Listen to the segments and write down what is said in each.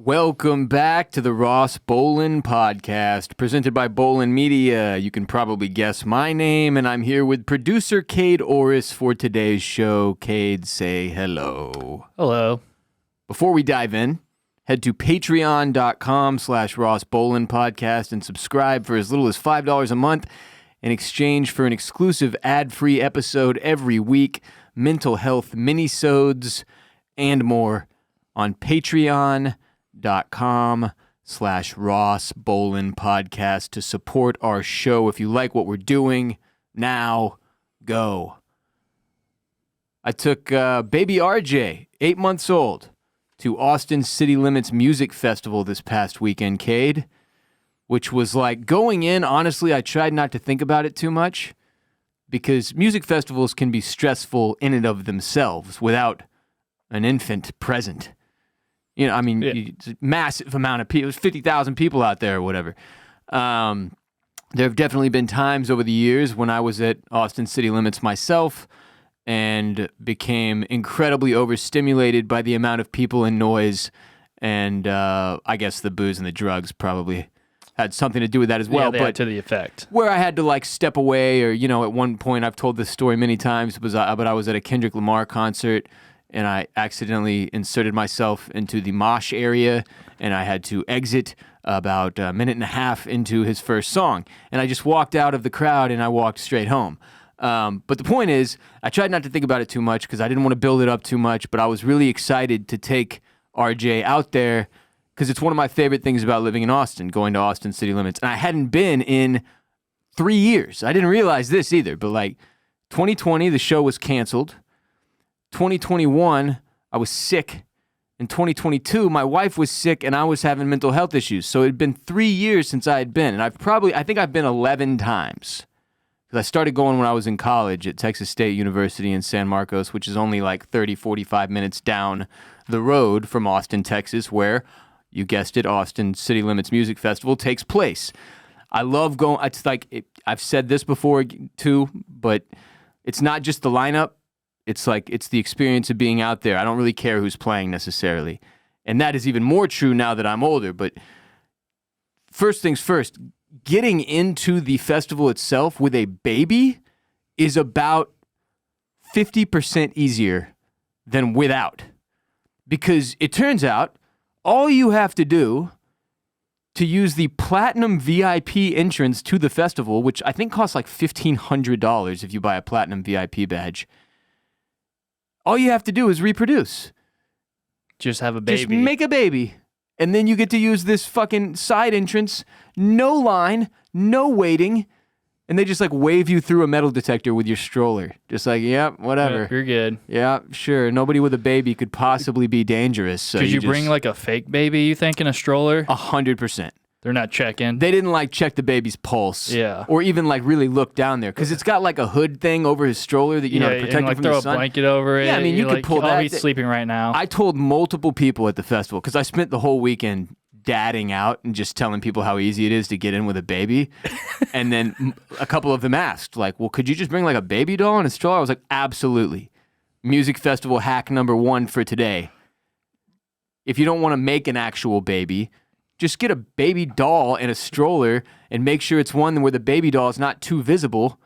Welcome back to the Ross Bolen podcast, presented by Bolen Media. You can probably guess my name, and I'm here with producer Kade Orris for today's show. Kade, say hello. Hello. Before we dive in, head to patreon.com/Ross Bolen podcast and subscribe for as little as $5 a month in exchange for an exclusive ad-free episode every week, mental health minisodes, and more on patreon.com/Ross Bolen podcast to support our show. If you like what we're doing, now go. I took baby RJ, 8 months old, to Austin City Limits Music Festival this past weekend, Kade, which was like going in. Honestly, I tried not to think about it too much because music festivals can be stressful in and of themselves without an infant present. You know, I mean, It's a massive amount of people. There's 50,000 people out there or whatever. There have definitely been times over the years when I was at Austin City Limits myself and became incredibly overstimulated by the amount of people and noise. And I guess the booze and the drugs probably had something to do with that as well. Yeah, but to the effect. Where I had to like step away, or, you know, at one point, I've told this story many times, but I was at a Kendrick Lamar concert and I accidentally inserted myself into the mosh area, and I had to exit about a minute and a half into his first song. And I just walked out of the crowd, and I walked straight home. But the point is, I tried not to think about it too much because I didn't want to build it up too much, but I was really excited to take RJ out there because it's one of my favorite things about living in Austin, going to Austin City Limits. And I hadn't been in 3 years. I didn't realize this either, but like 2020, the show was canceled. 2021, I was sick. In 2022, my wife was sick and I was having mental health issues. So it had been 3 years since I had been. And I think I've been 11 times. Because I started going when I was in college at Texas State University in San Marcos, which is only like 30, 45 minutes down the road from Austin, Texas, where, you guessed it, Austin City Limits Music Festival takes place. I love going. It's like, I've said this before too, but it's not just the lineup. It's the experience of being out there. I don't really care who's playing necessarily. And that is even more true now that I'm older. But first things first, getting into the festival itself with a baby is about 50% easier than without. Because it turns out all you have to do to use the Platinum VIP entrance to the festival, which I think costs like $1,500 if you buy a Platinum VIP badge, all you have to do is reproduce. Just have a baby. Just make a baby. And then you get to use this fucking side entrance, no line, no waiting, and they just like wave you through a metal detector with your stroller. Just like, yep, whatever. You're good. Yeah, sure. Nobody with a baby could possibly be dangerous. So Could you bring like a fake baby, you think, in a stroller? 100%. They're not checking. They didn't like check the baby's pulse. Yeah. Or even like really look down there. Because it's got like a hood thing over his stroller that, to protect and, him from throw the sun. a blanket over it. Yeah, I mean, you could pull that. Oh, he's sleeping right now. I told multiple people at the festival, because I spent the whole weekend dadding out and just telling people how easy it is to get in with a baby. And then a couple of them asked, like, well, could you just bring like a baby doll in a stroller? I was like, absolutely. Music festival hack number 1 for today. If you don't want to make an actual baby, just get a baby doll in a stroller and make sure it's one where the baby doll is not too visible.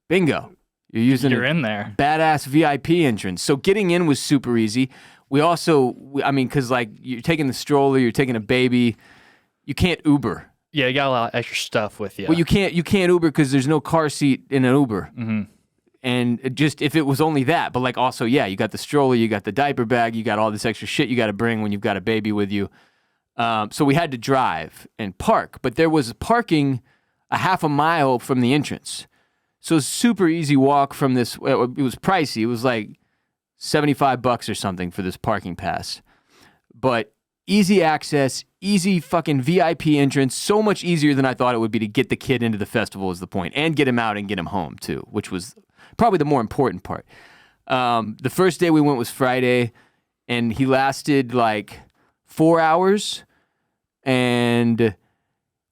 Bingo. You're in there. Badass VIP entrance. So getting in was super easy. We also, because like you're taking the stroller, you're taking a baby, you can't Uber. Yeah, you got a lot of extra stuff with you. Well, you can't Uber because there's no car seat in an Uber. Mm-hmm. And just if it was only that, but like also, yeah, you got the stroller, you got the diaper bag, you got all this extra shit you got to bring when you've got a baby with you. So we had to drive and park, but there was parking a half a mile from the entrance. So it was a super easy walk from this. It was pricey. It was like $75 or something for this parking pass. But easy access, easy fucking VIP entrance, so much easier than I thought it would be to get the kid into the festival is the point, and get him out and get him home too, which was probably the more important part. The first day we went was Friday, and he lasted like 4 hours. And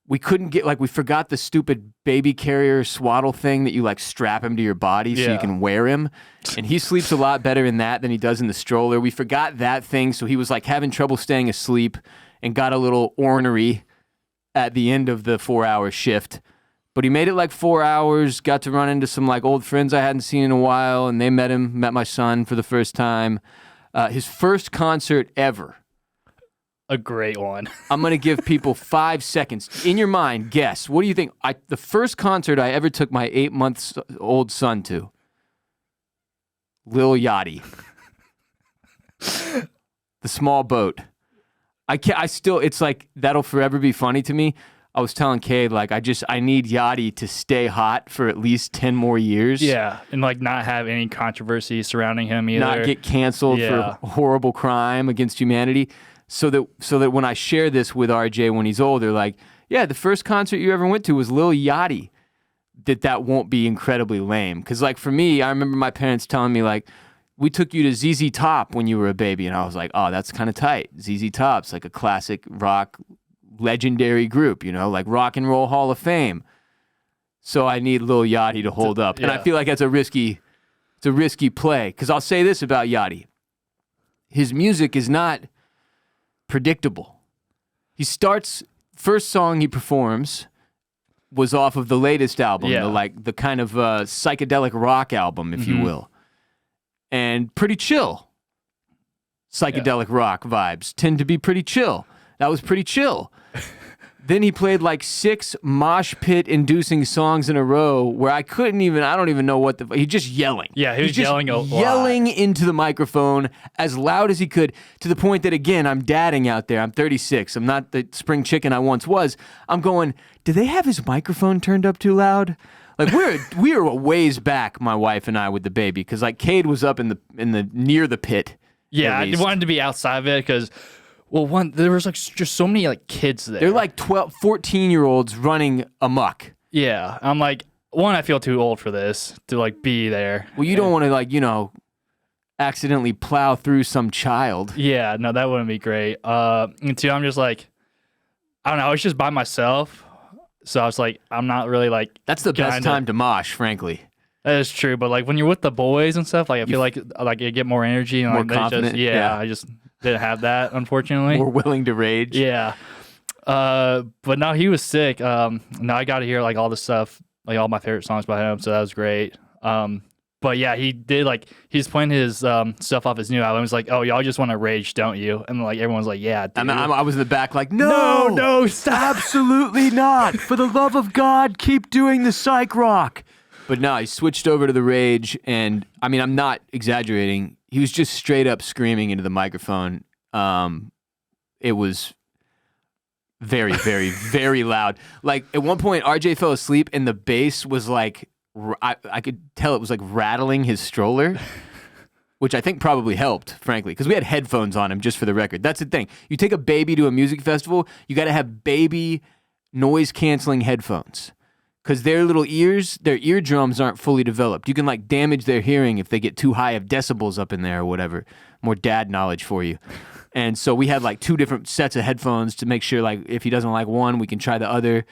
we couldn't get, like, we forgot the stupid baby carrier swaddle thing that you, like, strap him to your body so you can wear him. And he sleeps a lot better in that than he does in the stroller. We forgot that thing, so he was, like, having trouble staying asleep and got a little ornery at the end of the 4-hour shift. But he made it, like, 4 hours, got to run into some, like, old friends I hadn't seen in a while, and they met my son for the first time. His first concert ever. A great one. I'm going to give people 5 seconds. In your mind, guess. What do you think? The first concert I ever took my 8-month-old son to. Lil Yachty. The Small Boat. It's like, that'll forever be funny to me. I was telling Cade, like, I need Yachty to stay hot for at least 10 more years. Yeah, and, like, not have any controversy surrounding him either. Not get canceled for horrible crime against humanity. So that when I share this with RJ when he's older, like, yeah, the first concert you ever went to was Lil Yachty, that won't be incredibly lame. Because, like, for me, I remember my parents telling me, like, we took you to ZZ Top when you were a baby. And I was like, oh, that's kind of tight. ZZ Top's like a classic rock legendary group, you know, like Rock and Roll Hall of Fame. So I need Lil Yachty to hold up. And I feel like that's a risky play. Because I'll say this about Yachty. His music is not predictable. He starts, first song he performs was off of the latest album, the kind of psychedelic rock album, if you will. And pretty chill. Psychedelic rock vibes tend to be pretty chill. That was pretty chill. Then he played like 6 mosh pit inducing songs in a row where I don't even know what he's just yelling. Yeah, he was yelling a lot. Yelling into the microphone as loud as he could, to the point that, again, I'm dadding out there. I'm 36. I'm not the spring chicken I once was. I'm going, do they have his microphone turned up too loud? Like, we were a ways back, my wife and I, with the baby, because, like, Cade was up in the near the pit. Yeah, I wanted to be outside of it because, well, there was, like, just so many, like, kids there. They're like 12, 14-year-olds running amok. Yeah, I'm like, one, I feel too old for this to, like, be there. Well, you don't want to, like, you know, accidentally plow through some child. Yeah, no, that wouldn't be great. And two, I'm just like, I don't know, I was just by myself, so I was like, I'm not really, like, that's the best time to mosh, frankly. That is true, but, like, when you're with the boys and stuff, like, I feel like you get more energy and, more like, confident. I just didn't have that, unfortunately. More willing to rage. Yeah. But no, he was sick. Now I got to hear, like, all the stuff, like, all my favorite songs by him, so that was great. But yeah, he did, like, he's playing his stuff off his new album. He's like, oh, y'all just want to rage, don't you? And, like, everyone's like, yeah, dude. I was in the back like, no, stop. Absolutely not. For the love of God, keep doing the psych rock. But no, he switched over to the rage, and, I mean, I'm not exaggerating. He was just straight up screaming into the microphone. It was very, very, very loud. Like, at one point, RJ fell asleep, and the bass was like, I could tell it was like rattling his stroller, which I think probably helped, frankly, because we had headphones on him, just for the record. That's the thing. You take a baby to a music festival, you got to have baby noise-canceling headphones, because their little ears, their eardrums aren't fully developed. You can, like, damage their hearing if they get too high of decibels up in there or whatever. More dad knowledge for you. And so we had, like, 2 different sets of headphones to make sure, like, if he doesn't like one, we can try the other.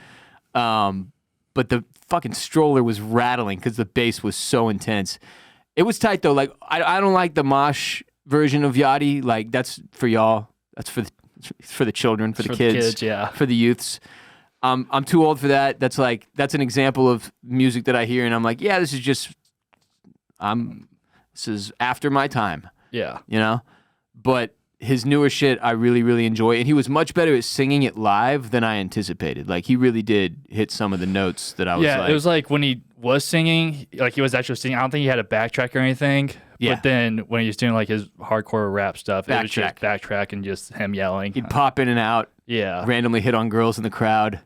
But the fucking stroller was rattling because the bass was so intense. It was tight, though. Like, I don't like the mosh version of Yachty. Like, that's for y'all. That's for the children, for the kids, yeah. For the youths. I'm too old for that. That's an example of music that I hear, and I'm like, yeah, this is after my time. Yeah. You know? But his newer shit I really, really enjoy, and he was much better at singing it live than I anticipated. Like, he really did hit some of the notes that I was like... Yeah, it was like when he was singing, like, he was actually singing. I don't think he had a backtrack or anything. Yeah. But then when he was doing, like, his hardcore rap stuff, it was just backtrack and just him yelling. He'd pop in and out. Yeah. Randomly hit on girls in the crowd.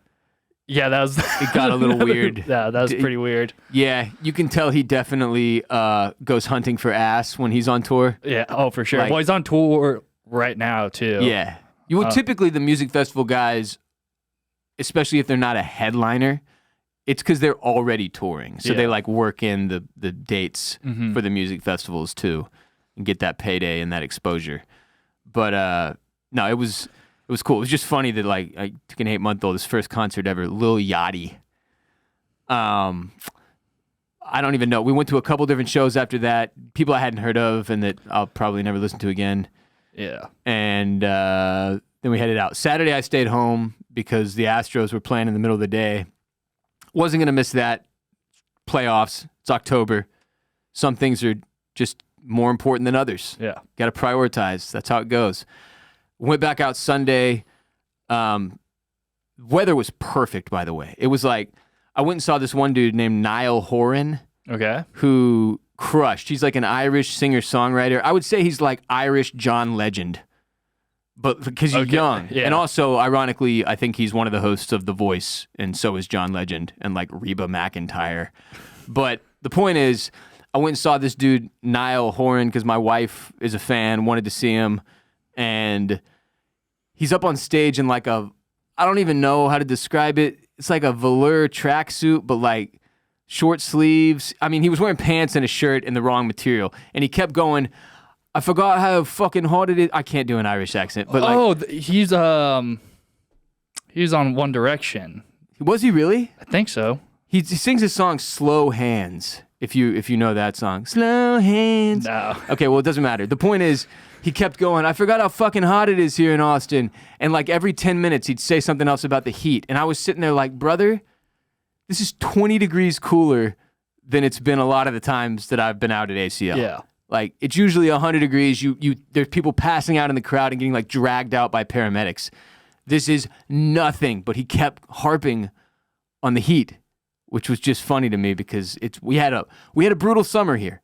Yeah, that was... It got a little weird. Yeah, that was pretty weird. Yeah, you can tell he definitely goes hunting for ass when he's on tour. Yeah, oh, for sure. Well, he's on tour right now, too. Yeah. Typically, the music festival guys, especially if they're not a headliner, it's because they're already touring. So they, like, work in the dates for the music festivals, too, and get that payday and that exposure. But, no, it was It was cool. It was just funny that like I took an 8-month-old, his first concert ever, Lil Yachty. I don't even know. We went to a couple different shows after that, people I hadn't heard of and that I'll probably never listen to again. Yeah. And then we headed out. Saturday I stayed home because the Astros were playing in the middle of the day. Wasn't going to miss that. Playoffs. It's October. Some things are just more important than others. Yeah. Got to prioritize. That's how it goes. Went back out Sunday. Weather was perfect, by the way. It was like, I went and saw this one dude named Niall Horan. Okay. Who crushed. He's like an Irish singer-songwriter. I would say he's like Irish John Legend, but because he's young. Yeah. And also, ironically, I think he's one of the hosts of The Voice, and so is John Legend and like Reba McEntire. But the point is, I went and saw this dude, Niall Horan, because my wife is a fan, wanted to see him, and he's up on stage in like I don't even know how to describe it. It's like a velour tracksuit, but like short sleeves. I mean, he was wearing pants and a shirt in the wrong material. And he kept going, I forgot how fucking hot it is. I can't do an Irish accent. But like, he's on One Direction. Was he really? I think so. He sings his song Slow Hands, if you know that song. Slow Hands. No. Okay, well, it doesn't matter. The point is, he kept going, I forgot how fucking hot it is here in Austin. And like every 10 minutes, he'd say something else about the heat. And I was sitting there like, brother, this is 20 degrees cooler than it's been a lot of the times that I've been out at ACL. Yeah. Like, it's usually 100 degrees. There's people passing out in the crowd and getting like dragged out by paramedics. This is nothing. But he kept harping on the heat, which was just funny to me because we had a brutal summer here.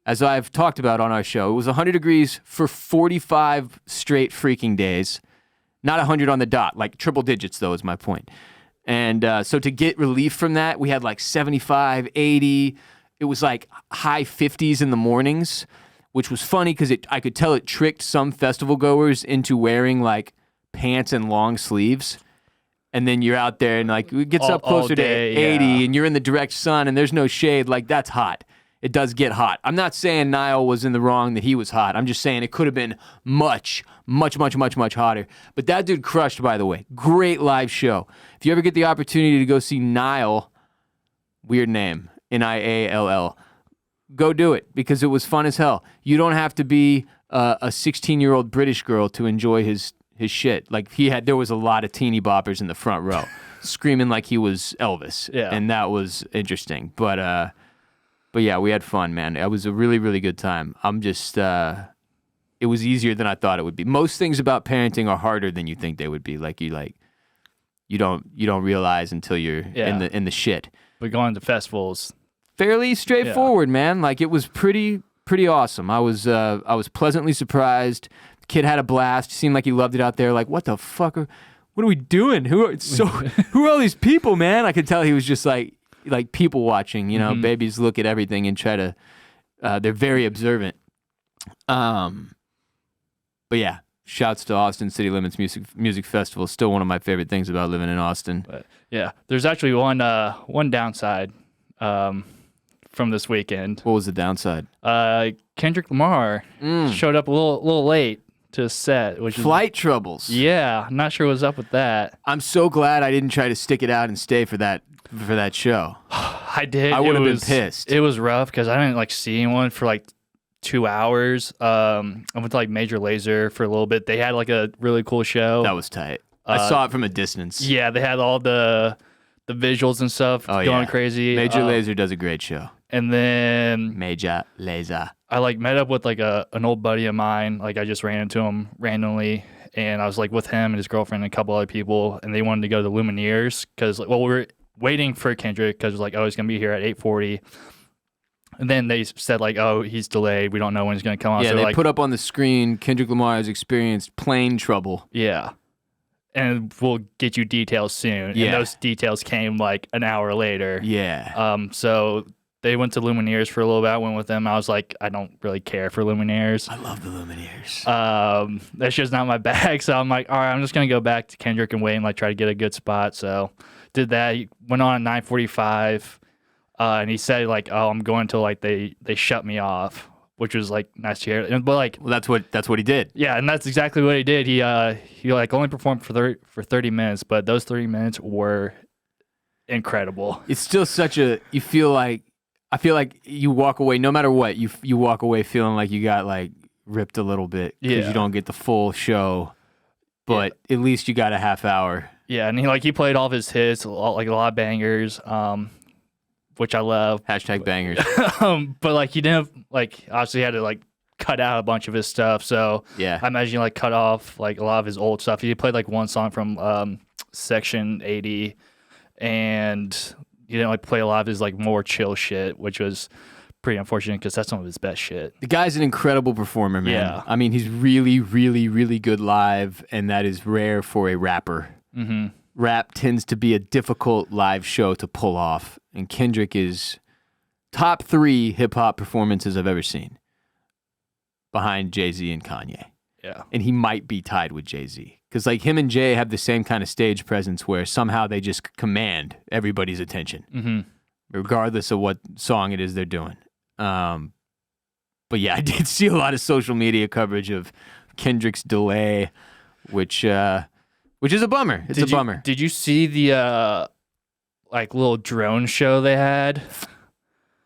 As I've talked about on our show, it was 100 degrees for 45 straight freaking days. Not 100 on the dot, like triple digits, though, is my point. And so to get relief from that, we had like 75, 80. It was like high 50s in the mornings, which was funny because I could tell it tricked some festival goers into wearing like pants and long sleeves. And then you're out there and like it gets up closer to 80 and you're in the direct sun and there's no shade. Like, that's hot. It does get hot. I'm not saying Niall was in the wrong that he was hot. I'm just saying it could have been much, much, much, much, much hotter. But that dude crushed, by the way. Great live show. If you ever get the opportunity to go see Niall, weird name, Niall, go do it because it was fun as hell. You don't have to be a 16-year-old British girl to enjoy his shit. Like, there was a lot of teeny boppers in the front row screaming like he was Elvis. Yeah. And that was interesting. But yeah, we had fun, man. It was a really, really good time. It was easier than I thought it would be. Most things about parenting are harder than you think they would be. Like you don't realize until you're in the shit. But going to festivals, fairly straightforward, man. Like, it was pretty awesome. I was pleasantly surprised. The kid had a blast. Seemed like he loved it out there. Like, what the fuck? What are we doing? Who are all these people, man? I could tell he was just like people watching, you know. Babies look at everything and try to they're very observant. But yeah, shouts to Austin City Limits Music Festival. Still one of my favorite things about living in Austin. But yeah, there's actually one downside from this weekend. What was the downside? Kendrick Lamar showed up a little late to set, which flight troubles. Yeah, I'm not sure what's up with that. I'm so glad I didn't try to stick it out and stay for that show. I did. I would have been pissed. It was rough because I didn't see anyone for like 2 hours. I went to like Major Lazer for a little bit. They had like a really cool show. That was tight. I saw it from a distance. Yeah, they had all the visuals and stuff going crazy. Major Lazer does a great show. And then Major Lazer. I met up with an old buddy of mine. Like, I just ran into him randomly, and I was like with him and his girlfriend and a couple other people, and they wanted to go to the Lumineers because we were waiting for Kendrick because he's going to be here at 8:40. And then they said he's delayed. We don't know when he's going to come on. Yeah, so they put up on the screen, Kendrick Lamar has experienced plane trouble. Yeah. And we'll get you details soon. Yeah. And those details came an hour later. Yeah. So they went to Lumineers for a little bit. I went with them. I was like, I don't really care for Lumineers. I love the Lumineers. That's just not my bag. So I'm like, all right, I'm just going to go back to Kendrick and wait and try to get a good spot. So did that. He went on at 9:45. And he said oh, I'm going until they shut me off, which was like nice to hear. But like, Well, that's what he did. yeah, and that's exactly what he did. He like only performed for 30 minutes, but those 30 minutes were incredible. It's still such a. I feel like you walk away no matter what. You walk away feeling like you got like ripped a little bit because you don't get the full show, but at least you got a half hour. Yeah, and he played all of his hits, like a lot of bangers, which I love. Hashtag bangers. But like he didn't like obviously had to like cut out a bunch of his stuff. So Yeah. I imagine like cut off like a lot of his old stuff. He played like one song from Section 80, and he didn't like play a lot of his like more chill shit, which was pretty unfortunate because that's some of his best shit. The guy's an incredible performer, man. Yeah. I mean, he's really, really, really good live, and that is rare for a rapper. Mm-hmm. Rap tends to be a difficult live show to pull off, and Kendrick is top 3 hip-hop performances I've ever seen, behind Jay-Z and Kanye. Yeah. And he might be tied with Jay-Z, because like him and Jay have the same kind of stage presence where somehow they just command everybody's attention, regardless of what song it is they're doing. But yeah, I did see a lot of social media coverage of Kendrick's delay, which is a bummer. It's a bummer. Did you see the like little drone show they had?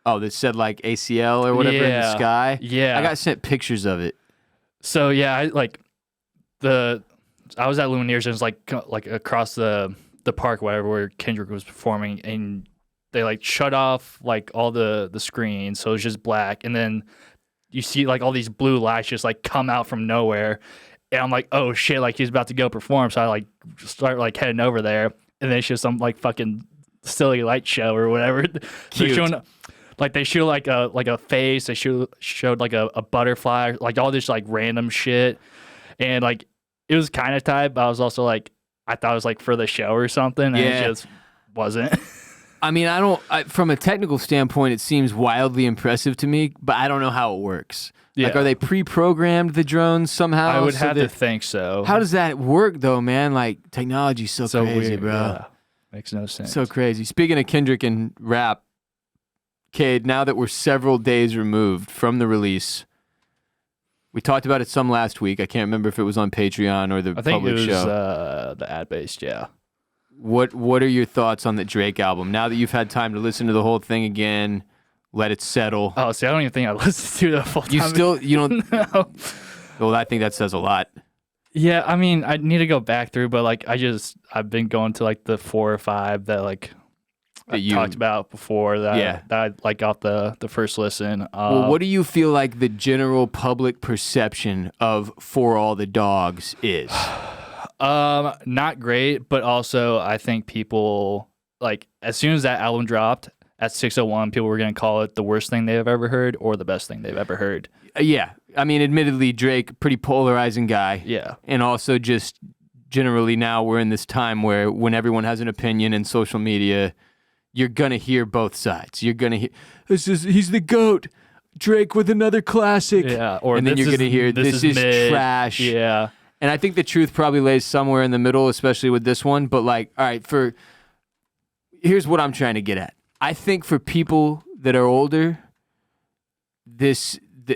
Oh, that said like ACL or whatever in the sky? Yeah. I got sent pictures of it. So yeah, I was at Lumineers and it was like across the park, whatever, where Kendrick was performing, and they like shut off like all the screens, so it's just black, and then you see like all these blue lights just like come out from nowhere, and I'm like, oh shit, like he's about to go perform, so I like start like heading over there, and then it's just some like fucking silly light show or whatever. Cute. They show like a face, they showed like a butterfly, like all this like random shit, and like it was kind of tight, but I was also like, I thought it was like for the show or something, and it just wasn't. I mean, from a technical standpoint, it seems wildly impressive to me, but I don't know how it works. Yeah. Like, are they pre-programmed, the drones, somehow? I would have to think so. How does that work, though, man? Like, technology's so crazy, weird, bro. Yeah. Makes no sense. So crazy. Speaking of Kendrick and rap, Kade, now that we're several days removed from the release, we talked about it some last week. I can't remember if it was on Patreon or the I think public it was show. The ad-based, yeah. What are your thoughts on the Drake album? Now that you've had time to listen to the whole thing again, let it settle. Oh, see, I don't even think I listened to the full time. You don't? No. Well, I think that says a lot. Yeah, I mean, I need to go back through, but like I've been going to like the 4 or 5 that like I talked about before that I like got the first listen. Well, what do you feel like the general public perception of For All the Dogs is? Not great, but also I think people like as soon as that album dropped at 601, people were gonna call it the worst thing they've ever heard or the best thing they've ever heard. Yeah, I mean, admittedly, Drake, pretty polarizing guy. Yeah, and also just generally now we're in this time where when everyone has an opinion in social media, you're gonna hear both sides. You're gonna hear he's the GOAT, Drake with another classic. Yeah, or and then you're gonna hear this is trash. Yeah. And I think the truth probably lays somewhere in the middle, especially with this one. But like, all right, here's what I'm trying to get at. I think for people that are older,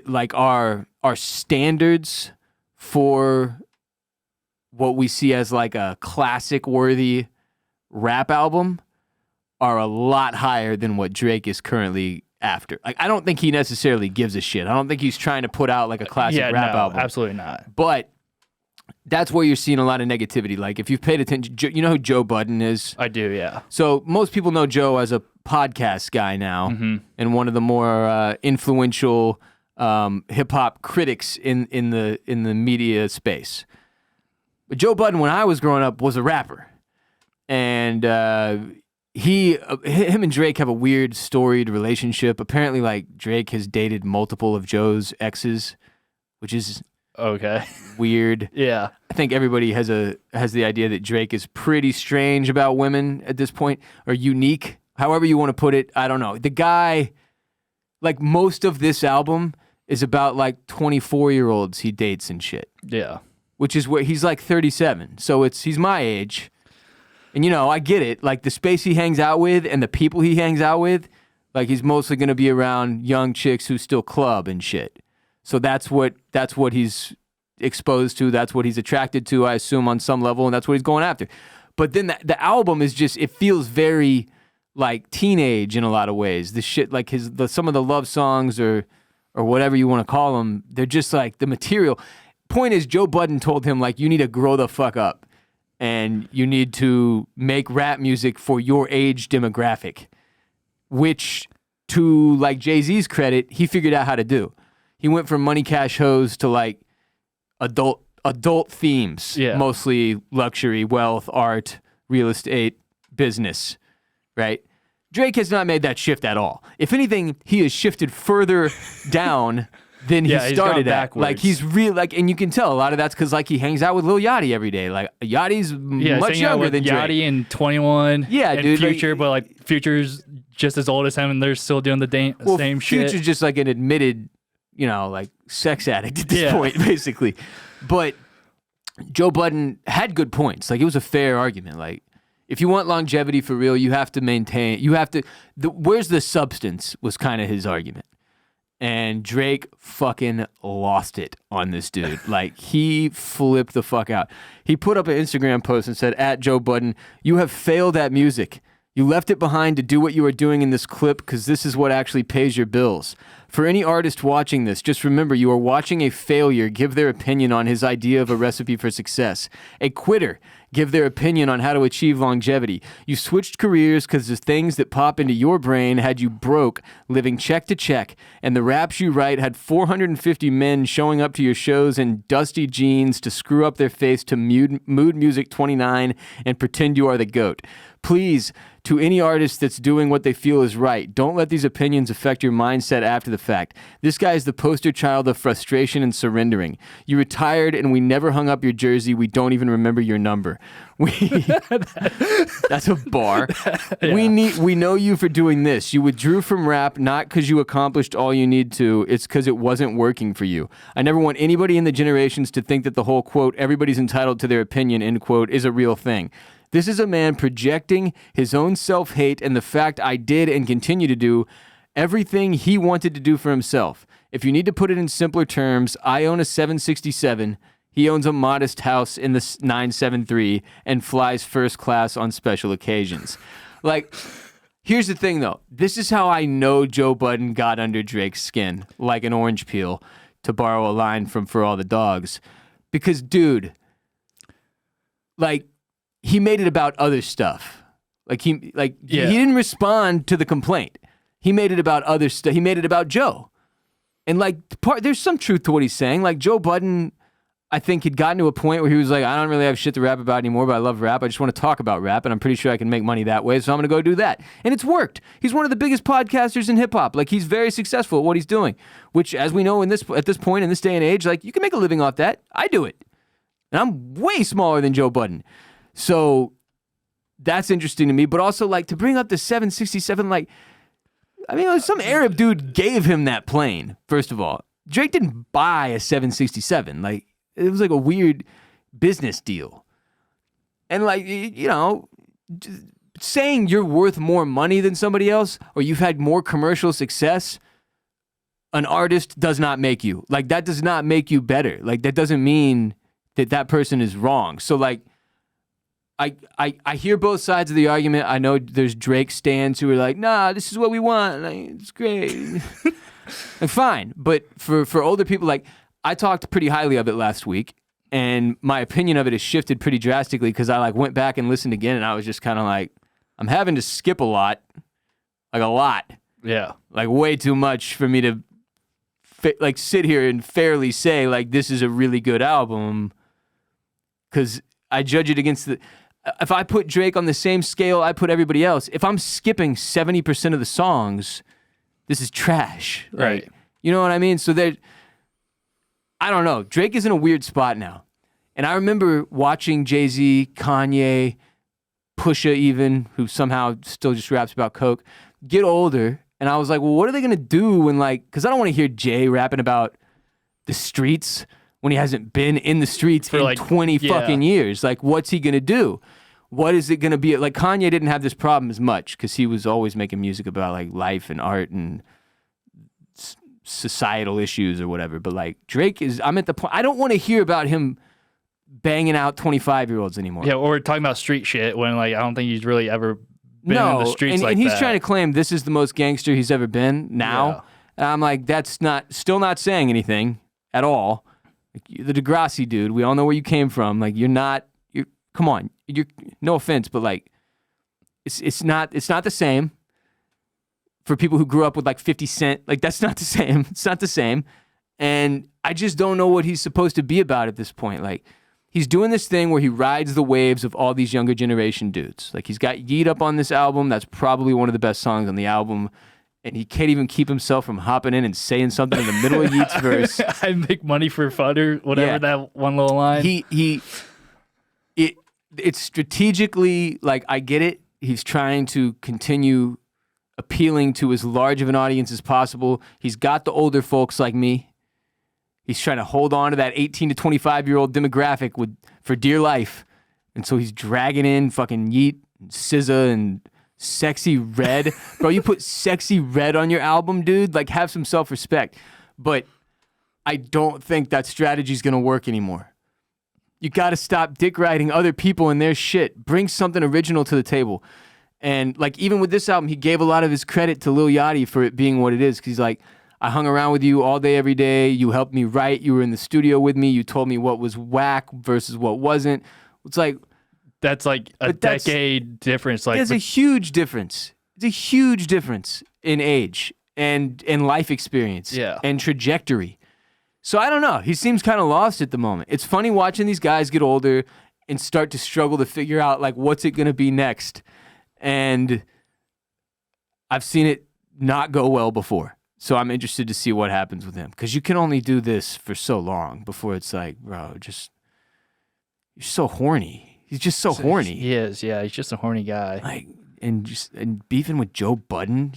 like our standards for what we see as like a classic worthy rap album are a lot higher than what Drake is currently after. Like, I don't think he necessarily gives a shit. I don't think he's trying to put out like a classic rap album. Absolutely not. But that's where you're seeing a lot of negativity. Like, if you've paid attention, you know who Joe Budden is? I do, yeah. So most people know Joe as a podcast guy now, and one of the more influential hip-hop critics in the media space. But Joe Budden, when I was growing up, was a rapper. And him and Drake have a weird, storied relationship. Apparently, like, Drake has dated multiple of Joe's exes, which is... Okay. Weird. Yeah. I think everybody has the idea that Drake is pretty strange about women at this point, or unique, however you want to put it. I don't know. The guy, like, most of this album is about like 24-year-olds he dates and shit. Yeah. Which is where he's like 37. So he's my age. And you know, I get it. Like, the space he hangs out with and the people he hangs out with, like, he's mostly going to be around young chicks who still club and shit. So that's what he's exposed to. That's what he's attracted to, I assume, on some level, and that's what he's going after. But then the album is just, it feels very like teenage in a lot of ways. The shit, like some of the love songs or whatever you want to call them, they're just like the material. Point is, Joe Budden told him, like, you need to grow the fuck up and you need to make rap music for your age demographic, which, to like Jay-Z's credit, he figured out how to do. He went from Money Cash Hoes to like adult themes, mostly luxury, wealth, art, real estate, business, right? Drake has not made that shift at all. If anything, he has shifted further down than he started at. Like, he's real, like, and you can tell a lot of that's because like he hangs out with Lil Yachty every day. Like, Yachty's much younger than Drake. Yachty and 21. Yeah, and dude. Future, but like Future's just as old as him, and they're still doing the same shit. Future's just like an admitted, like sex addict at this point, basically. But Joe Budden had good points. Like, it was a fair argument. Like, if you want longevity for real, you have to maintain. Where's the substance was kind of his argument. And Drake fucking lost it on this dude. Like, he flipped the fuck out. He put up an Instagram post and said, @Joe Budden, you have failed at music. You left it behind to do what you are doing in this clip because this is what actually pays your bills. For any artist watching this, just remember you are watching a failure give their opinion on his idea of a recipe for success. A quitter give their opinion on how to achieve longevity. You switched careers because the things that pop into your brain had you broke, living check to check, and the raps you write had 450 men showing up to your shows in dusty jeans to screw up their face to Mood Music 29 and pretend you are the GOAT. Please, to any artist that's doing what they feel is right, don't let these opinions affect your mindset after the fact. This guy is the poster child of frustration and surrendering. You retired and we never hung up your jersey. We don't even remember your number. That's a bar. Yeah. We know you for doing this. You withdrew from rap not because you accomplished all you need to. It's because it wasn't working for you. I never want anybody in the generations to think that the whole quote, everybody's entitled to their opinion, end quote, is a real thing. This is a man projecting his own self-hate and the fact I did and continue to do everything he wanted to do for himself. If you need to put it in simpler terms, I own a 767. He owns a modest house in the 973 and flies first class on special occasions. Like, here's the thing, though. This is how I know Joe Budden got under Drake's skin, like an orange peel, to borrow a line from For All the Dogs. Because, dude, like, he made it about other stuff. He didn't respond to the complaint. He made it about other stuff. He made it about Joe. And like there's some truth to what he's saying. Like Joe Budden, I think, had gotten to a point where he was like, I don't really have shit to rap about anymore, but I love rap. I just want to talk about rap, and I'm pretty sure I can make money that way, so I'm going to go do that. And it's worked. He's one of the biggest podcasters in hip-hop. Like, he's very successful at what he's doing, which, as we know at this point, in this day and age, like, you can make a living off that. I do it. And I'm way smaller than Joe Budden. So that's interesting to me, but also like to bring up the 767, like, I mean, some Arab dude gave him that plane, first of all. Drake didn't buy a 767. Like, it was like a weird business deal. And like, saying you're worth more money than somebody else or you've had more commercial success, an artist does not make you. Like, that does not make you better. Like, that doesn't mean that person is wrong. So like, I hear both sides of the argument. I know there's Drake stans who are like, nah, this is what we want. Like, it's great. Like, fine. But for older people, like, I talked pretty highly of it last week, and my opinion of it has shifted pretty drastically because I like went back and listened again, and I was just kind of like, I'm having to skip a lot. Like, a lot. Yeah. Like, way too much for me to like sit here and fairly say, like, this is a really good album, because I judge it against if I put Drake on the same scale I put everybody else, if I'm skipping 70% of the songs, this is trash. Right. Like, you know what I mean? So I don't know. Drake is in a weird spot now. And I remember watching Jay-Z, Kanye, Pusha even, who somehow still just raps about coke, get older. And I was like, well, what are they going to do when, like, because I don't want to hear Jay rapping about the streets when he hasn't been in the streets for like 20 fucking years. Like, what's he going to do? What is it going to be? Like, Kanye didn't have this problem as much because he was always making music about, like, life and art and societal issues or whatever. But like Drake I'm at the point, I don't want to hear about him banging out 25-year-olds anymore. Yeah, or talking about street shit when like I don't think he's really ever been in the streets and, like and he's that. trying to claim this is the most gangster he's ever been now. Yeah. And I'm like, that's still not saying anything at all. Like, the Degrassi dude, we all know where you came from. Like come on, no offense, but like it's not the same. For people who grew up with like 50 Cent, like that's not the same. It's not the same. And I just don't know what he's supposed to be about at this point. Like he's doing this thing where he rides the waves of all these younger generation dudes. Like he's got Yeet up on this album. That's probably one of the best songs on the album. And he can't even keep himself from hopping in and saying something in the middle of Yeet's verse. I make money for fun or whatever that one little line. It's strategically, like, I get it. He's trying to continue appealing to as large of an audience as possible. He's got the older folks like me. He's trying to hold on to that 18 to 25-year-old demographic for dear life. And so he's dragging in fucking Yeet, and SZA, and Sexy Red. Bro, you put Sexy Red on your album, dude? Like, have some self-respect. But I don't think that strategy's going to work anymore. You got to stop dick riding other people and their shit. Bring something original to the table. And like even with this album, he gave a lot of his credit to Lil Yachty for it being what it is. Because he's like, I hung around with you all day, every day. You helped me write. You were in the studio with me. You told me what was whack versus what wasn't. It's like that's like a decade difference. Like there's a huge difference. It's a huge difference in age and life experience and trajectory. So I don't know. He seems kind of lost at the moment. It's funny watching these guys get older and start to struggle to figure out like what's it going to be next. And I've seen it not go well before. So I'm interested to see what happens with him. Because you can only do this for so long before it's like, bro, you're so horny. He's just so horny. He is, yeah. He's just a horny guy. Like, and beefing with Joe Budden,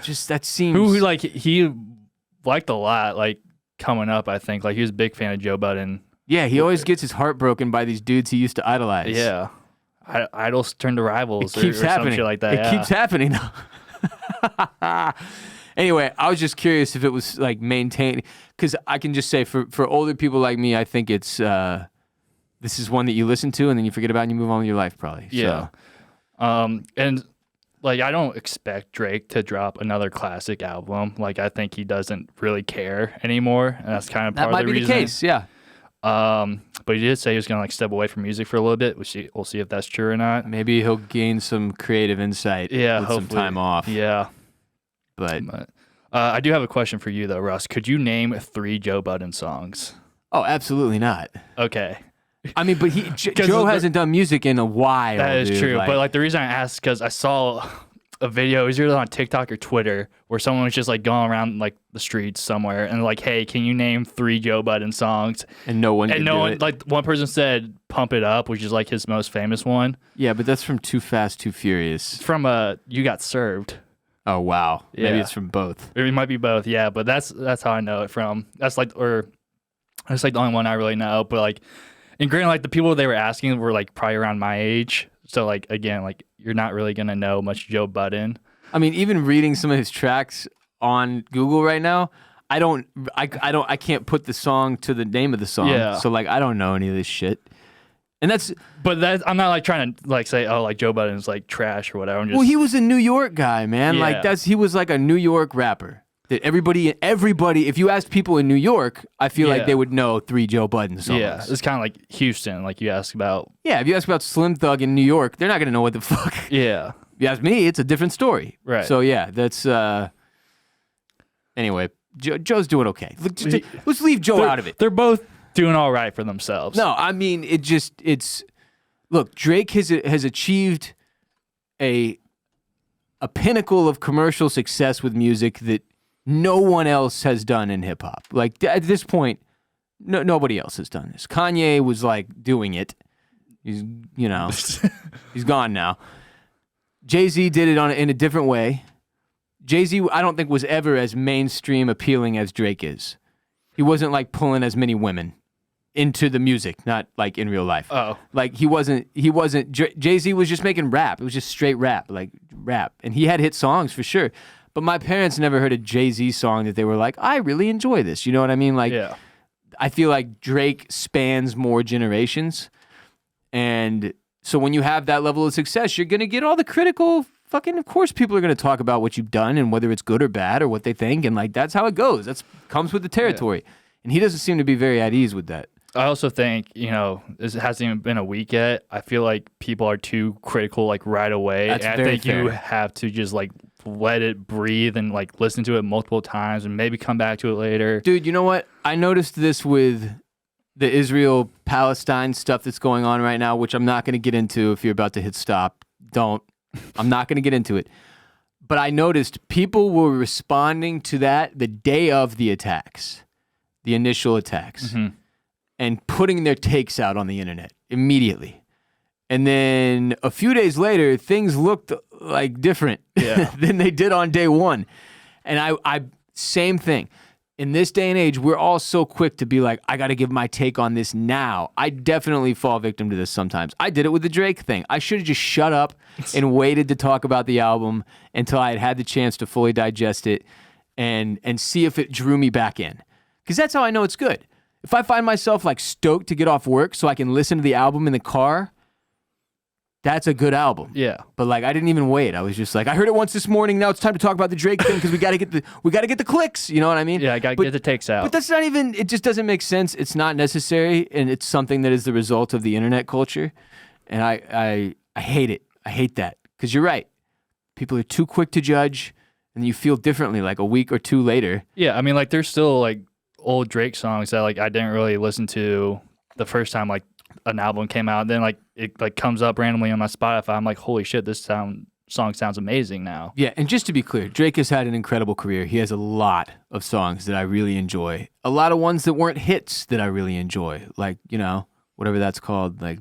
just that seems... Who like, he liked a lot, like, coming up, I think. Like, he was a big fan of Joe Budden. Yeah, he always gets his heart broken by these dudes he used to idolize. Yeah. Idols turn to rivals. It keeps happening. Some shit like that. It keeps happening. Anyway, I was just curious if it was like maintained, because I can just say for older people like me, I think it's this is one that you listen to and then you forget about and you move on with your life probably. Yeah. So. And like I don't expect Drake to drop another classic album. Like I think he doesn't really care anymore, and that's kind of part of the reason. That might be the case. Yeah. But he did say he was gonna like step away from music for a little bit. We'll see if that's true or not. Maybe he'll gain some creative insight. Yeah, with hopefully. some time off. Yeah, but I do have a question for you though, Russ. Could you name 3 Joe Budden songs? Oh, absolutely not. Okay. I mean, but Joe hasn't done music in a while. That is dude. true. Like, but like the reason I asked because I saw a video, it was either on TikTok or Twitter, where someone was just like going around like the streets somewhere and like, hey, can you name 3 Joe Budden songs? And no one. Like one person said "Pump It Up," which is like his most famous one. Yeah, but that's from Too Fast, Too Furious. It's from You Got Served. Oh wow, Yeah. Maybe it's from both. It might be both, yeah. But that's how I know it from. That's like the only one I really know. But like, and granted, like the people they were asking were like probably around my age. So like again, like you're not really gonna know much Joe Budden. I mean, even reading some of his tracks on Google right now, I can't put the song to the name of the song. Yeah. So like I don't know any of this shit. And I'm not like trying to like say, oh, like Joe Budden's like trash or whatever. Well, he was a New York guy, man. Yeah. Like he was like a New York rapper. That everybody, if you asked people in New York, I feel like they would know 3 Joe Budden songs. Yeah, it's kind of like Houston, like you ask about. Yeah, if you ask about Slim Thug in New York, they're not going to know what the fuck. Yeah. If you ask me, it's a different story. Right. So yeah, that's, anyway, Joe's doing okay. Let's leave Joe out of it. They're both doing all right for themselves. No, I mean, look, Drake has achieved a pinnacle of commercial success with music that no one else has done in hip hop. Like at this point, nobody else has done this. Kanye was like doing it. He's he's gone now. Jay-Z did it in a different way. Jay-Z, I don't think was ever as mainstream appealing as Drake is. He wasn't like pulling as many women into the music, not like in real life. Oh, like he wasn't. Jay-Z was just making rap. It was just straight rap, like rap, and he had hit songs for sure. But my parents never heard a Jay-Z song that they were like, I really enjoy this. You know what I mean? Like, Yeah. I feel like Drake spans more generations. And so when you have that level of success, you're going to get all the critical fucking, of course, people are going to talk about what you've done and whether it's good or bad or what they think. And like, that's how it goes. That's comes with the territory. Yeah. And he doesn't seem to be very at ease with that. I also think, this hasn't even been a week yet. I feel like people are too critical like right away. That's and I think you have to just like let it breathe and like listen to it multiple times and maybe come back to it later. Dude, you know what? I noticed this with the Israel-Palestine stuff that's going on right now, which I'm not going to get into. If you're about to hit stop, don't. I'm not going to get into it. But I noticed people were responding to that the day of the attacks, the initial attacks, and putting their takes out on the internet immediately. And then a few days later, things looked like different than they did on day one. And I same thing. In this day and age, we're all so quick to be like, I got to give my take on this now. I definitely fall victim to this sometimes. I did it with the Drake thing. I should have just shut up and waited to talk about the album until I had the chance to fully digest it and see if it drew me back in. Because that's how I know it's good. If I find myself like stoked to get off work so I can listen to the album in the car, that's a good album. Yeah. But like I didn't even wait. I was just like, I heard it once this morning. Now it's time to talk about the Drake thing because we got to get the clicks. You know what I mean? Yeah, I got to get the takes out. But that's not even. It just doesn't make sense. It's not necessary, and it's something that is the result of the internet culture. And I hate it. I hate that because you're right. People are too quick to judge, and you feel differently like a week or two later. Yeah, I mean, like there's still like old Drake songs that like I didn't really listen to the first time like an album came out, and then like it like comes up randomly on my Spotify. I'm like, holy shit, this song sounds amazing now. Yeah, and just to be clear, Drake has had an incredible career. He has a lot of songs that I really enjoy. A lot of ones that weren't hits that I really enjoy, like whatever that's called, like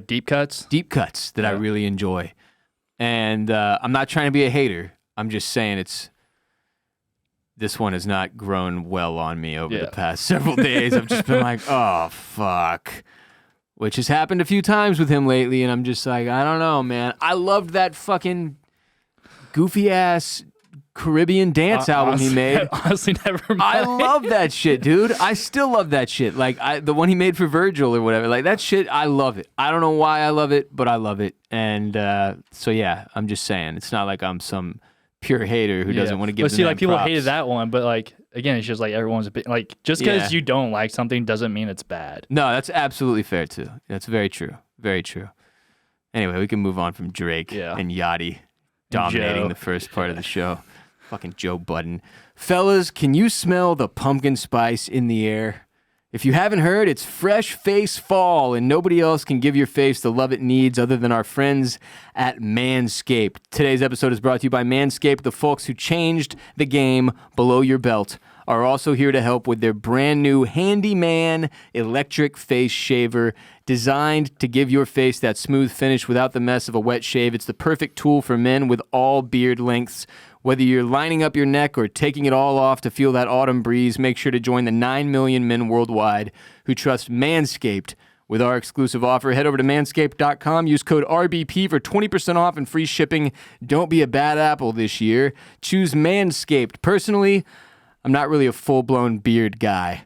deep cuts. Deep cuts that I really enjoy. And I'm not trying to be a hater. I'm just saying this one has not grown well on me over the past several days. I've just been like, oh fuck. Which has happened a few times with him lately, and I'm just like, I don't know, man. I loved that fucking goofy-ass Caribbean dance album he made. Honestly, never mind. I love that shit, dude. I still love that shit. Like, the one he made for Virgil or whatever. Like, that shit, I love it. I don't know why I love it, but I love it. And so, yeah, I'm just saying. It's not like I'm some pure hater who doesn't want to give the man people props. hated that one, but like again, it's just like everyone's a bit like just because you don't like something doesn't mean it's bad. No, that's absolutely fair too. That's very true. Very true. Anyway, we can move on from Drake and Yachty dominating the first part of the show. Fucking Joe Budden. Fellas, can you smell the pumpkin spice in the air? If you haven't heard, it's Fresh Face Fall, and nobody else can give your face the love it needs other than our friends at Manscaped. Today's episode is brought to you by Manscaped. The folks who changed the game below your belt are also here to help with their brand new Handyman electric face shaver designed to give your face that smooth finish without the mess of a wet shave. It's the perfect tool for men with all beard lengths. Whether you're lining up your neck or taking it all off to feel that autumn breeze, make sure to join the 9 million men worldwide who trust Manscaped. With our exclusive offer, head over to manscaped.com, use code RBP for 20% off and free shipping. Don't be a bad apple this year. Choose Manscaped. Personally, I'm not really a full-blown beard guy.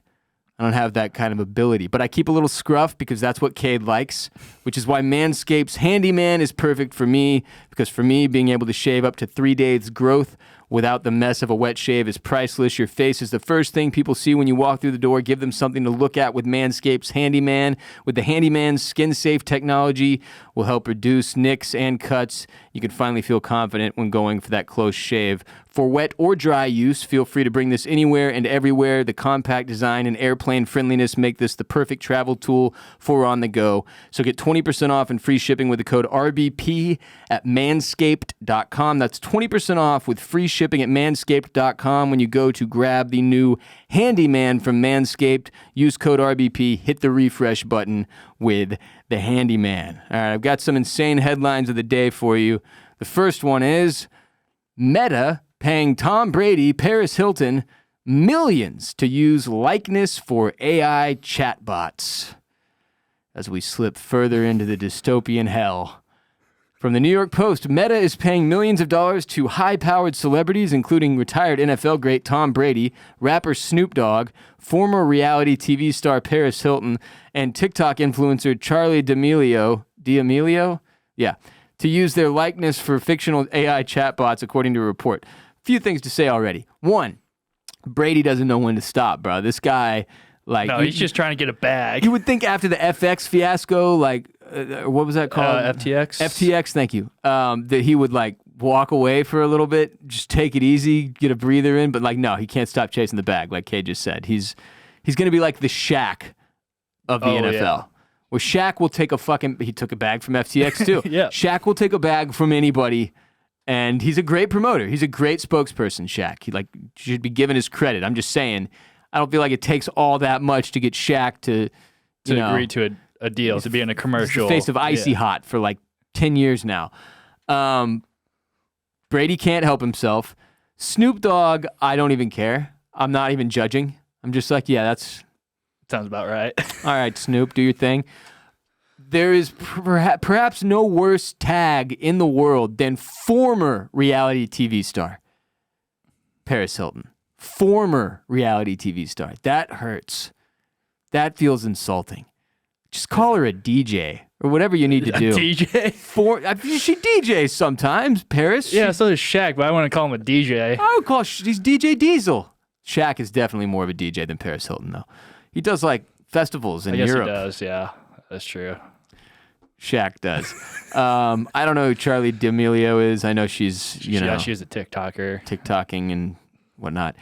I don't have that kind of ability, but I keep a little scruff because that's what Kade likes, which is why Manscaped's Handyman is perfect for me, because for me, being able to shave up to 3 days growth without the mess of a wet shave is priceless. Your face is the first thing people see when you walk through the door. Give them something to look at with Manscaped's Handyman. With the Handyman's skin-safe technology, will help reduce nicks and cuts. You can finally feel confident when going for that close shave. For wet or dry use, feel free to bring this anywhere and everywhere. The compact design and airplane friendliness make this the perfect travel tool for on the go. So get 20% off and free shipping with the code RBP at manscaped.com. That's 20% off with free shipping at manscaped.com when you go to grab the new Handyman from Manscaped. Use code RBP, hit the refresh button with the Handyman. All right, I've got some insane headlines of the day for you. The first one is Meta paying Tom Brady, Paris Hilton, millions to use likeness for AI chatbots. As we slip further into the dystopian hell, From the New York Post, Meta is paying millions of dollars to high-powered celebrities, including retired NFL great Tom Brady, rapper Snoop Dogg, former reality TV star Paris Hilton, and TikTok influencer Charlie D'Amelio? Yeah, to use their likeness for fictional AI chatbots, according to a report. Few things to say already. One, Brady doesn't know when to stop, bro. This guy, like... No, he's just trying to get a bag. You would think after the FX fiasco, like... what was that called? FTX. FTX, thank you. That he would like walk away for a little bit, just take it easy, get a breather in. But like, no, he can't stop chasing the bag. Like Kay just said, he's going to be like the Shaq of the NFL. Yeah. Where Shaq will take he took a bag from FTX too. Yeah. Shaq will take a bag from anybody, and he's a great promoter. He's a great spokesperson. Shaq, he should be given his credit. I'm just saying, I don't feel like it takes all that much to get Shaq to agree to a deal to be in a commercial. He's the face of Icy Hot for like 10 years now. Brady can't help himself. Snoop Dogg, I don't even care. I'm not even judging. I'm just like, yeah, that's... Sounds about right. All right, Snoop, do your thing. There is perhaps no worse tag in the world than former reality TV star Paris Hilton. Former reality TV star. That hurts. That feels insulting. Just call her a DJ or whatever you need to do. A DJ? She DJs sometimes, Paris. Yeah, so does Shaq, but I want to call him a DJ. I would call he's DJ Diesel. Shaq is definitely more of a DJ than Paris Hilton, though. He does like festivals in Europe. He does, yeah. That's true. Shaq does. I don't know who Charlie D'Amelio is. I know she's, she's a TikToker. TikToking and whatnot.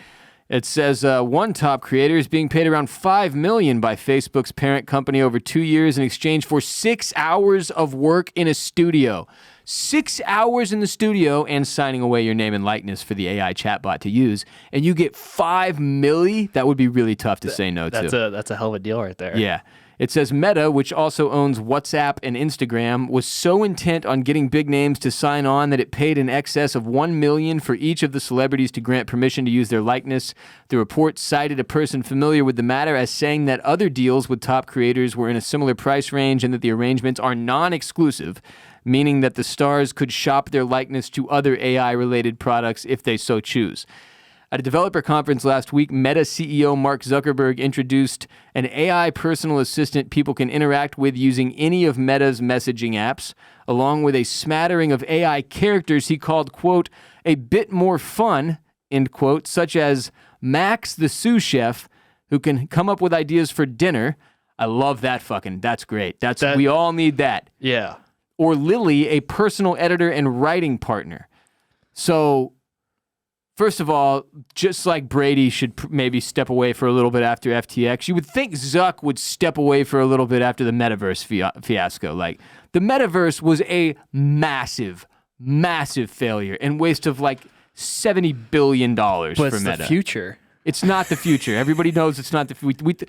It says one top creator is being paid around $5 million by Facebook's parent company over 2 years in exchange for 6 hours of work in a studio. 6 hours in the studio and signing away your name and likeness for the AI chatbot to use, and you get $5 million? That would be really tough to say no to. That's a hell of a deal right there. Yeah. It says Meta, which also owns WhatsApp and Instagram, was so intent on getting big names to sign on that it paid in excess of $1 million for each of the celebrities to grant permission to use their likeness. The report cited a person familiar with the matter as saying that other deals with top creators were in a similar price range and that the arrangements are non-exclusive, meaning that the stars could shop their likeness to other AI-related products if they so choose. At a developer conference last week, Meta CEO Mark Zuckerberg introduced an AI personal assistant people can interact with using any of Meta's messaging apps, along with a smattering of AI characters he called, quote, a bit more fun, end quote, such as Max the sous chef, who can come up with ideas for dinner. I love that that's great. We all need that. Yeah. Or Lily, a personal editor and writing partner. So... First of all, just like Brady should maybe step away for a little bit after FTX, you would think Zuck would step away for a little bit after the metaverse fiasco. Like, the metaverse was a massive, massive failure and waste of like $70 billion for Meta. But it's the future. It's not the future. Everybody knows it's not the future.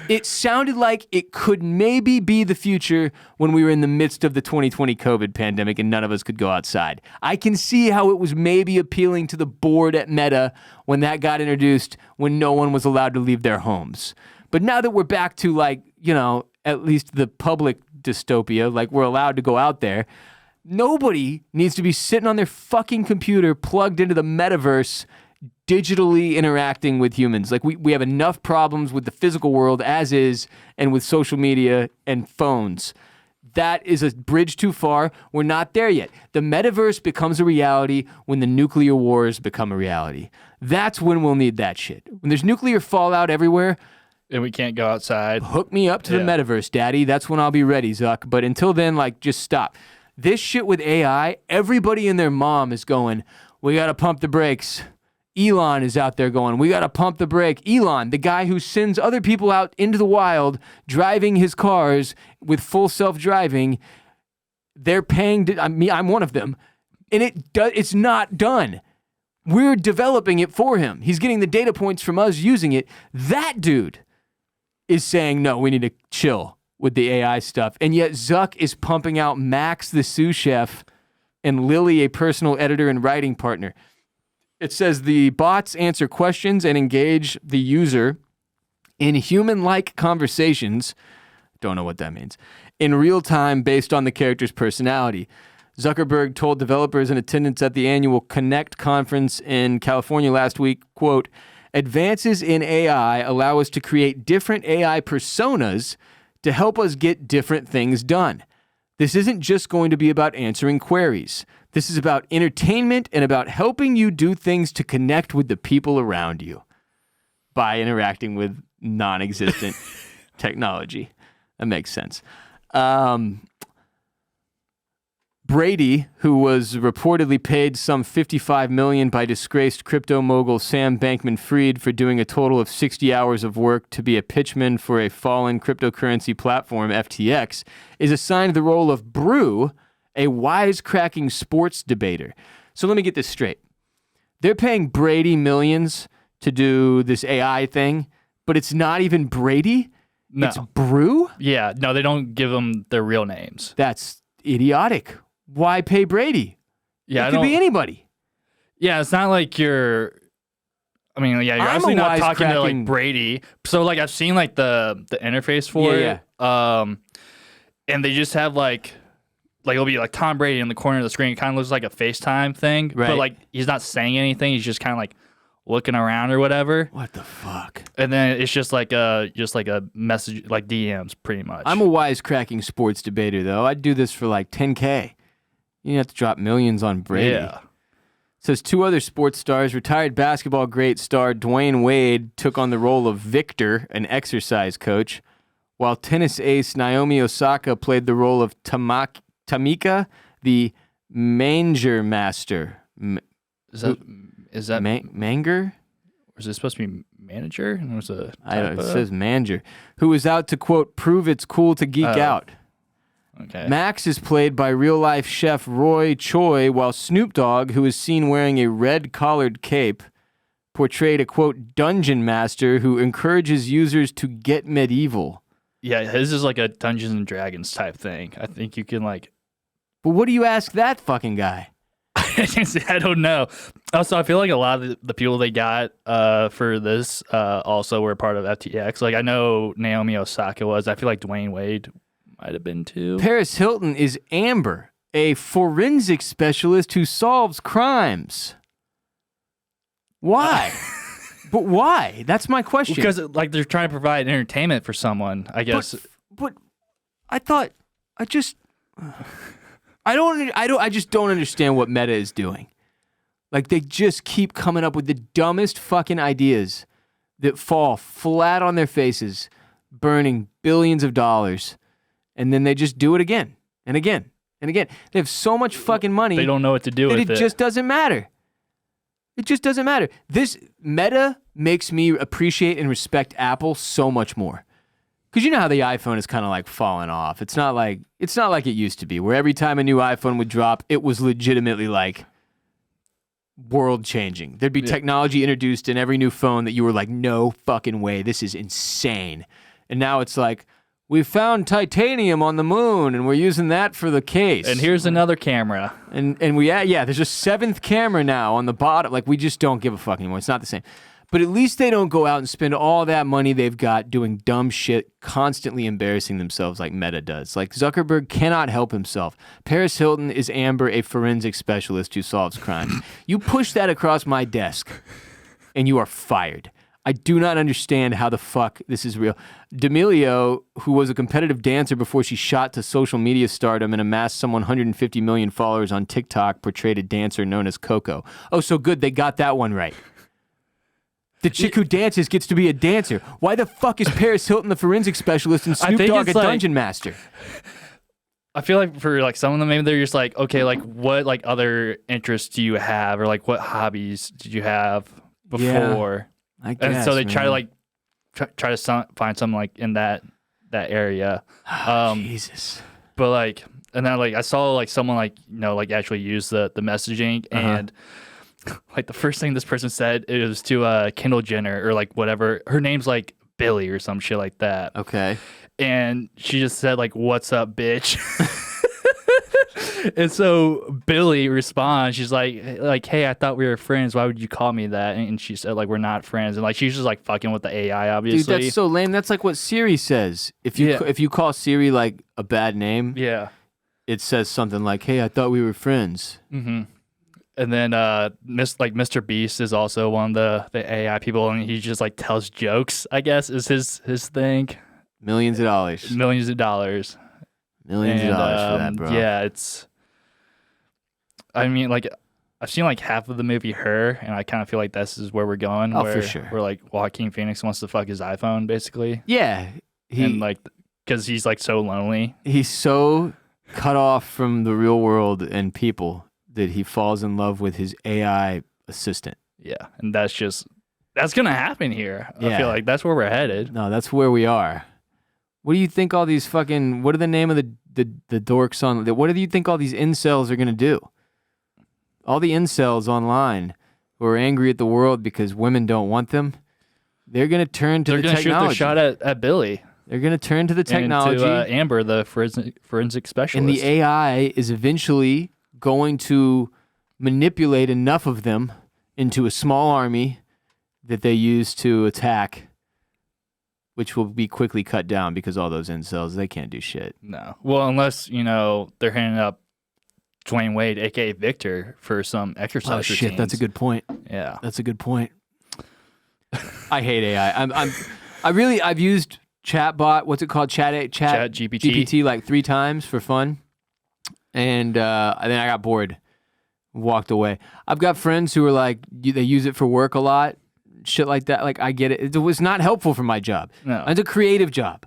It sounded like it could maybe be the future when we were in the midst of the 2020 COVID pandemic and none of us could go outside. I can see how it was maybe appealing to the board at Meta when that got introduced, when no one was allowed to leave their homes. But now that we're back to at least the public dystopia, like we're allowed to go out there, nobody needs to be sitting on their fucking computer plugged into the metaverse digitally interacting with humans. Like we have enough problems with the physical world as is and with social media and phones. That is a bridge too far. We're not there yet. The metaverse becomes a reality when the nuclear wars become a reality. That's when we'll need that shit. When there's nuclear fallout everywhere and we can't go outside, hook me up to the metaverse, daddy. That's when I'll be ready, Zuck. But until then, just stop. This shit with AI, everybody and their mom is going, we got to pump the brakes. Elon is out there going, we got to pump the brake. Elon, the guy who sends other people out into the wild, driving his cars with full self-driving, they're paying, I'm one of them, and it's not done. We're developing it for him. He's getting the data points from us using it. That dude is saying, no, we need to chill with the AI stuff. And yet Zuck is pumping out Max the sous chef and Lily, a personal editor and writing partner. It says the bots answer questions and engage the user in human-like conversations, don't know what that means, in real time based on the character's personality. Zuckerberg told developers in attendance at the annual Connect conference in California last week, quote, "Advances in AI allow us to create different AI personas to help us get different things done. This isn't just going to be about answering queries. This is about entertainment and about helping you do things to connect with the people around you by interacting with non-existent technology." That makes sense. Brady, who was reportedly paid some $55 million by disgraced crypto mogul Sam Bankman-Fried for doing a total of 60 hours of work to be a pitchman for a fallen cryptocurrency platform, FTX, is assigned the role of Brew, a wisecracking sports debater. So let me get this straight. They're paying Brady millions to do this AI thing, but it's not even Brady? No. It's Brew? Yeah, no, they don't give them their real names. That's idiotic. Why pay Brady? Yeah, it could be anybody. Yeah, it's not like you're. I mean, yeah, you're obviously not talking to like Brady. So like I've seen like the interface for it. And they just have like it'll be like Tom Brady in the corner of the screen. It kind of looks like a FaceTime thing, right. But like he's not saying anything. He's just kind of like looking around or whatever. What the fuck? And then it's just like a message, like DMs, pretty much. I'm a wisecracking sports debater though. I'd do this for like $10K. You have to drop millions on Brady. Yeah. Says 2 other sports stars, retired basketball great star Dwayne Wade took on the role of Victor, an exercise coach, while tennis ace Naomi Osaka played the role of Tamika, the manger master. Is that Manger? Or is it supposed to be manager? I don't know. It says manger. Who was out to, quote, prove it's cool to geek out. Okay. Max is played by real-life chef Roy Choi, while Snoop Dogg, who is seen wearing a red-collared cape, portrayed a, quote, dungeon master who encourages users to get medieval. Yeah, his is like a Dungeons and Dragons type thing. I think you can like... But what do you ask that fucking guy? I don't know. Also, I feel like a lot of the people they got for this also were part of FTX. Like, I know Naomi Osaka was. I feel like Dwayne Wade might have been too. Paris Hilton is Amber, a forensic specialist who solves crimes. Why? But why? That's my question. Because like they're trying to provide entertainment for someone, I guess. But I thought I just don't understand what Meta is doing. Like they just keep coming up with the dumbest fucking ideas that fall flat on their faces, burning billions of dollars. And then they just do it again and again and again. They have so much fucking money. They don't know what to do with it. It just doesn't matter. It just doesn't matter. This Meta makes me appreciate and respect Apple so much more. Because you know how the iPhone is kind of like falling off. It's not like it used to be, where every time a new iPhone would drop, it was legitimately like world changing. There'd be technology introduced in every new phone that you were like, no fucking way, this is insane. And now it's like, we found titanium on the moon, and we're using that for the case. And here's another camera. And there's a 7th camera now on the bottom. Like, we just don't give a fuck anymore. It's not the same. But at least they don't go out and spend all that money they've got doing dumb shit, constantly embarrassing themselves like Meta does. Like, Zuckerberg cannot help himself. Paris Hilton is Amber, a forensic specialist who solves crimes. You push that across my desk, and you are fired. I do not understand how the fuck this is real. D'Amelio, who was a competitive dancer before she shot to social media stardom and amassed some 150 million followers on TikTok, portrayed a dancer known as Coco. Oh, so good, they got that one right. The chick who dances gets to be a dancer. Why the fuck is Paris Hilton the forensic specialist and Snoop Dogg a dungeon master? I feel like for like some of them, maybe they're just like, okay, like what like other interests do you have, or like what hobbies did you have before? I guess, and so they try to like try to find something like in that area. Jesus. But like, and then like I saw like someone like like actually use the messaging and like the first thing this person said, it was to Kendall Jenner or like whatever. Her name's like Billy or some shit like that. Okay. And she just said like, "What's up, bitch?" And so Billy responds, she's like, "Hey, I thought we were friends. Why would you call me that?" And she said, like, "We're not friends." And like she's just like fucking with the AI, obviously. Dude, that's so lame. That's like what Siri says. If you call Siri like a bad name, yeah, it says something like, "Hey, I thought we were friends." Mm-hmm. And then Mr. Beast is also one of the AI people, and he just like tells jokes, I guess, is his thing. Millions of dollars. Millions of dollars. Millions of dollars for that, bro. Yeah, I mean, like, I've seen like half of the movie Her, and I kind of feel like this is where we're going. Oh, where, for sure. Where like Joaquin Phoenix wants to fuck his iPhone, basically. Yeah. And like, because he's like so lonely. He's so cut off from the real world and people that he falls in love with his AI assistant. Yeah, and that's gonna happen here. Yeah. I feel like that's where we're headed. No, that's where we are. What do you think all these fucking, what are the name of the dorks on, what do you think all these incels are going to do? All the incels online who are angry at the world because women don't want them, they're going to turn to the technology. They're going to shoot their shot at Billy. They're going to turn to the technology. And to Amber, the forensic specialist. And the AI is eventually going to manipulate enough of them into a small army that they use to attack, which will be quickly cut down because all those incels, they can't do shit. No. Well, unless, they're handing up Dwayne Wade, a.k.a. Victor, for some exercise routines. Shit, that's a good point. Yeah. That's a good point. I hate AI. I've used chatbot, what's it called? Chat GPT like 3 times for fun. And then I got bored, walked away. I've got friends who are like, they use it for work a lot. Shit like that. Like, I get it. It was not helpful for my job. No. It's a creative job.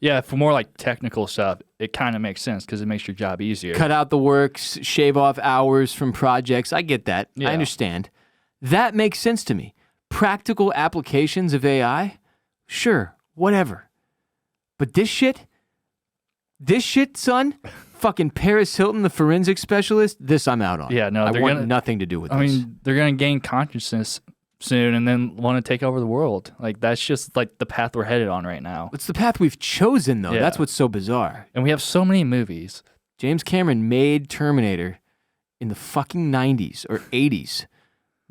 Yeah, for more like technical stuff, it kind of makes sense because it makes your job easier. Cut out the works, shave off hours from projects. I get that. Yeah. I understand. That makes sense to me. Practical applications of AI? Sure, whatever. But this shit, son, fucking Paris Hilton, the forensic specialist, this I'm out on. Yeah, no, I want nothing to do with this. I mean, they're going to gain consciousness soon and then want to take over the world. Like, that's just like the path we're headed on right now. It's the path we've chosen, though. Yeah. That's what's so bizarre. And we have so many movies. James Cameron made Terminator in the fucking 90s or 80s.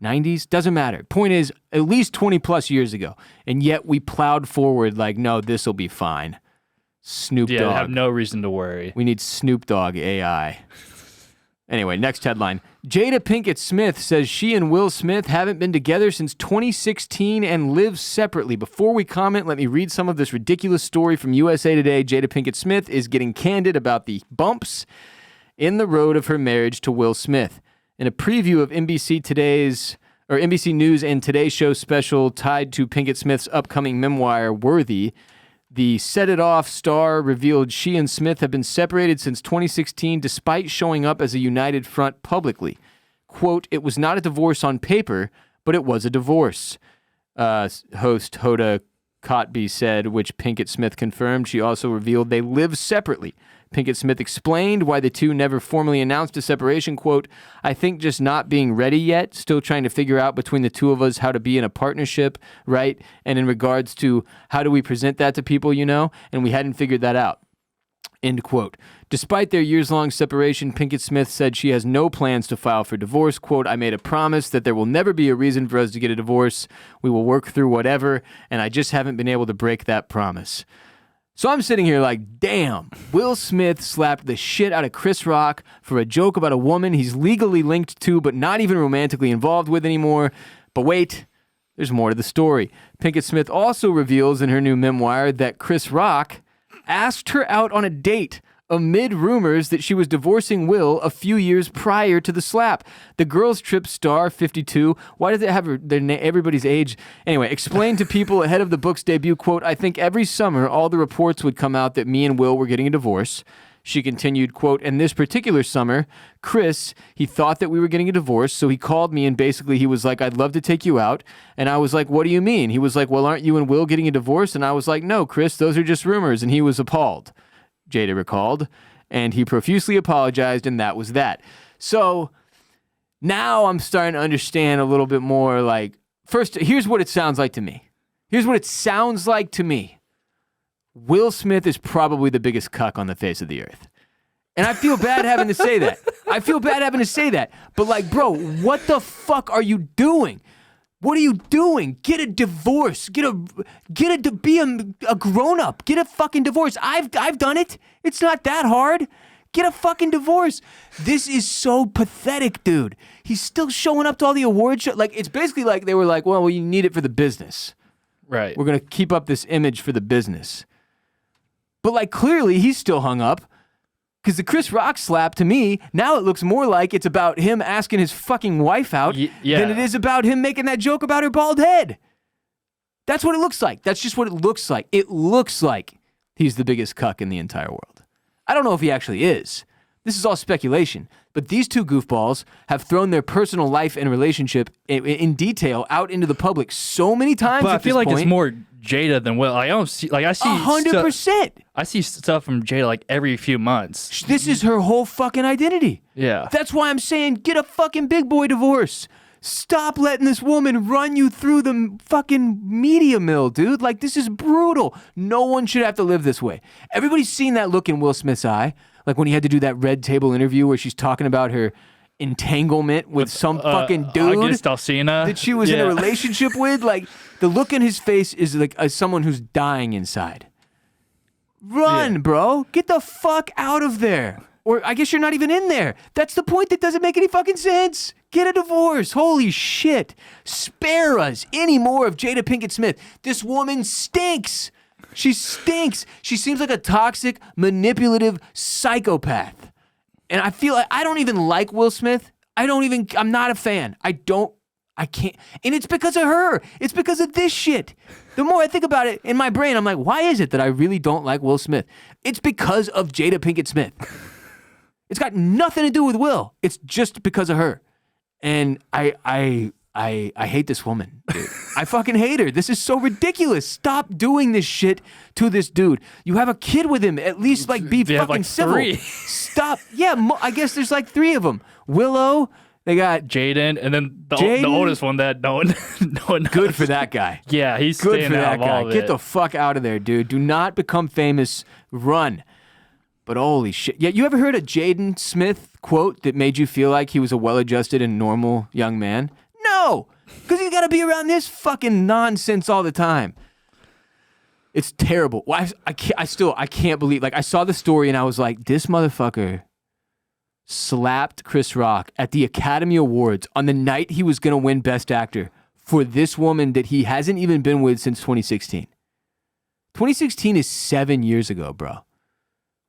90s? Doesn't matter. Point is, at least 20 plus years ago. And yet we plowed forward like, no, this will be fine. Snoop Dogg. Yeah, have no reason to worry. We need Snoop Dogg AI. Anyway, next headline. Jada Pinkett Smith says she and Will Smith haven't been together since 2016 and live separately. Before we comment, let me read some of this ridiculous story from USA Today. Jada Pinkett Smith is getting candid about the bumps in the road of her marriage to Will Smith. In a preview of NBC News and Today Show special tied to Pinkett Smith's upcoming memoir, Worthy, the Set It Off star revealed she and Smith have been separated since 2016 despite showing up as a united front publicly. Quote, "It was not a divorce on paper, but it was a divorce," host Hoda Kotb said, which Pinkett Smith confirmed. She also revealed they live separately. Pinkett Smith explained why the two never formally announced a separation. Quote, "I think just not being ready yet, still trying to figure out between the two of us how to be in a partnership, right? And in regards to how do we present that to people, and we hadn't figured that out." End quote. Despite their years-long separation, Pinkett Smith said she has no plans to file for divorce. Quote, "I made a promise that there will never be a reason for us to get a divorce. We will work through whatever, and I just haven't been able to break that promise." So I'm sitting here like, damn, Will Smith slapped the shit out of Chris Rock for a joke about a woman he's legally linked to but not even romantically involved with anymore. But wait, there's more to the story. Pinkett Smith also reveals in her new memoir that Chris Rock asked her out on a date amid rumors that she was divorcing Will a few years prior to the slap. The Girls Trip star, 52, why does it have everybody's age? Anyway, explained to people ahead of the book's debut, quote, "I think every summer all the reports would come out that me and Will were getting a divorce." She continued, quote, "And this particular summer, Chris, he thought that we were getting a divorce, so he called me and basically he was like, 'I'd love to take you out.' And I was like, 'What do you mean?' He was like, 'Well, aren't you and Will getting a divorce?' And I was like, 'No, Chris, those are just rumors.' And he was appalled," Jada recalled, and he profusely apologized, and that was that. So now I'm starting to understand a little bit more. Like, first, here's what it sounds like to me. Will Smith is probably the biggest cuck on the face of the earth. And I feel bad having to say that. But like, bro, what the fuck are you doing? What are you doing? Get a divorce. Be a grown up. Get a fucking divorce. I've done it. It's not that hard. Get a fucking divorce. This is so pathetic, dude. He's still showing up to all the award shows. Like, it's basically like they were like, well, you need it for the business. Right. We're going to keep up this image for the business. But, like, clearly he's still hung up. Because the Chris Rock slap, to me, now it looks more like it's about him asking his fucking wife out than it is about him making that joke about her bald head. That's what it looks like. That's just what it looks like. It looks like he's the biggest cuck in the entire world. I don't know if he actually is. This is all speculation. But these two goofballs have thrown their personal life and relationship in detail out into the public so many times. But at I feel this like point. It's more Jada than Will. I don't see, like, I see 100%. I see stuff from Jada like every few months. This is her whole fucking identity. Yeah. That's why I'm saying get a fucking big boy divorce. Stop letting this woman run you through the fucking media mill, dude. Like, this is brutal. No one should have to live this way. Everybody's seen that look in Will Smith's eye. Like when he had to do that Red Table interview where she's talking about her entanglement with some fucking dude that she was in a relationship with. Like, the look in his face is like someone who's dying inside. Run, bro. Get the fuck out of there. Or I guess you're not even in there. That's the point that doesn't make any fucking sense. Get a divorce. Holy shit. Spare us any more of Jada Pinkett Smith. This woman stinks. She stinks. She seems like a toxic, manipulative psychopath. And I feel like I don't even like Will Smith. I'm not a fan. I can't. And it's because of her. It's because of this shit. The more I think about it in my brain, I'm like, why is it that I really don't like Will Smith? It's because of Jada Pinkett Smith. It's got nothing to do with Will. It's just because of her. And I hate this woman, dude. I fucking hate her. This is so ridiculous. Stop doing this shit to this dude. You have a kid with him. At least like be fucking like civil. 3. Stop. Yeah, I guess there's like 3 of them. Willow. They got Jaden, and then the oldest one that no one knows. Good for that guy. Yeah, he's good staying for out that of guy. all of Get it. the fuck out of there, dude. Do not become famous. Run. But holy shit. Yeah, you ever heard a Jaden Smith quote that made you feel like he was a well-adjusted and normal young man? No, because he's got to be around this fucking nonsense all the time. It's terrible. Well, I can't believe, like, I saw the story and I was like, this motherfucker slapped Chris Rock at the Academy Awards on the night he was going to win Best Actor for this woman that he hasn't even been with since 2016. 2016 is 7 years ago, bro.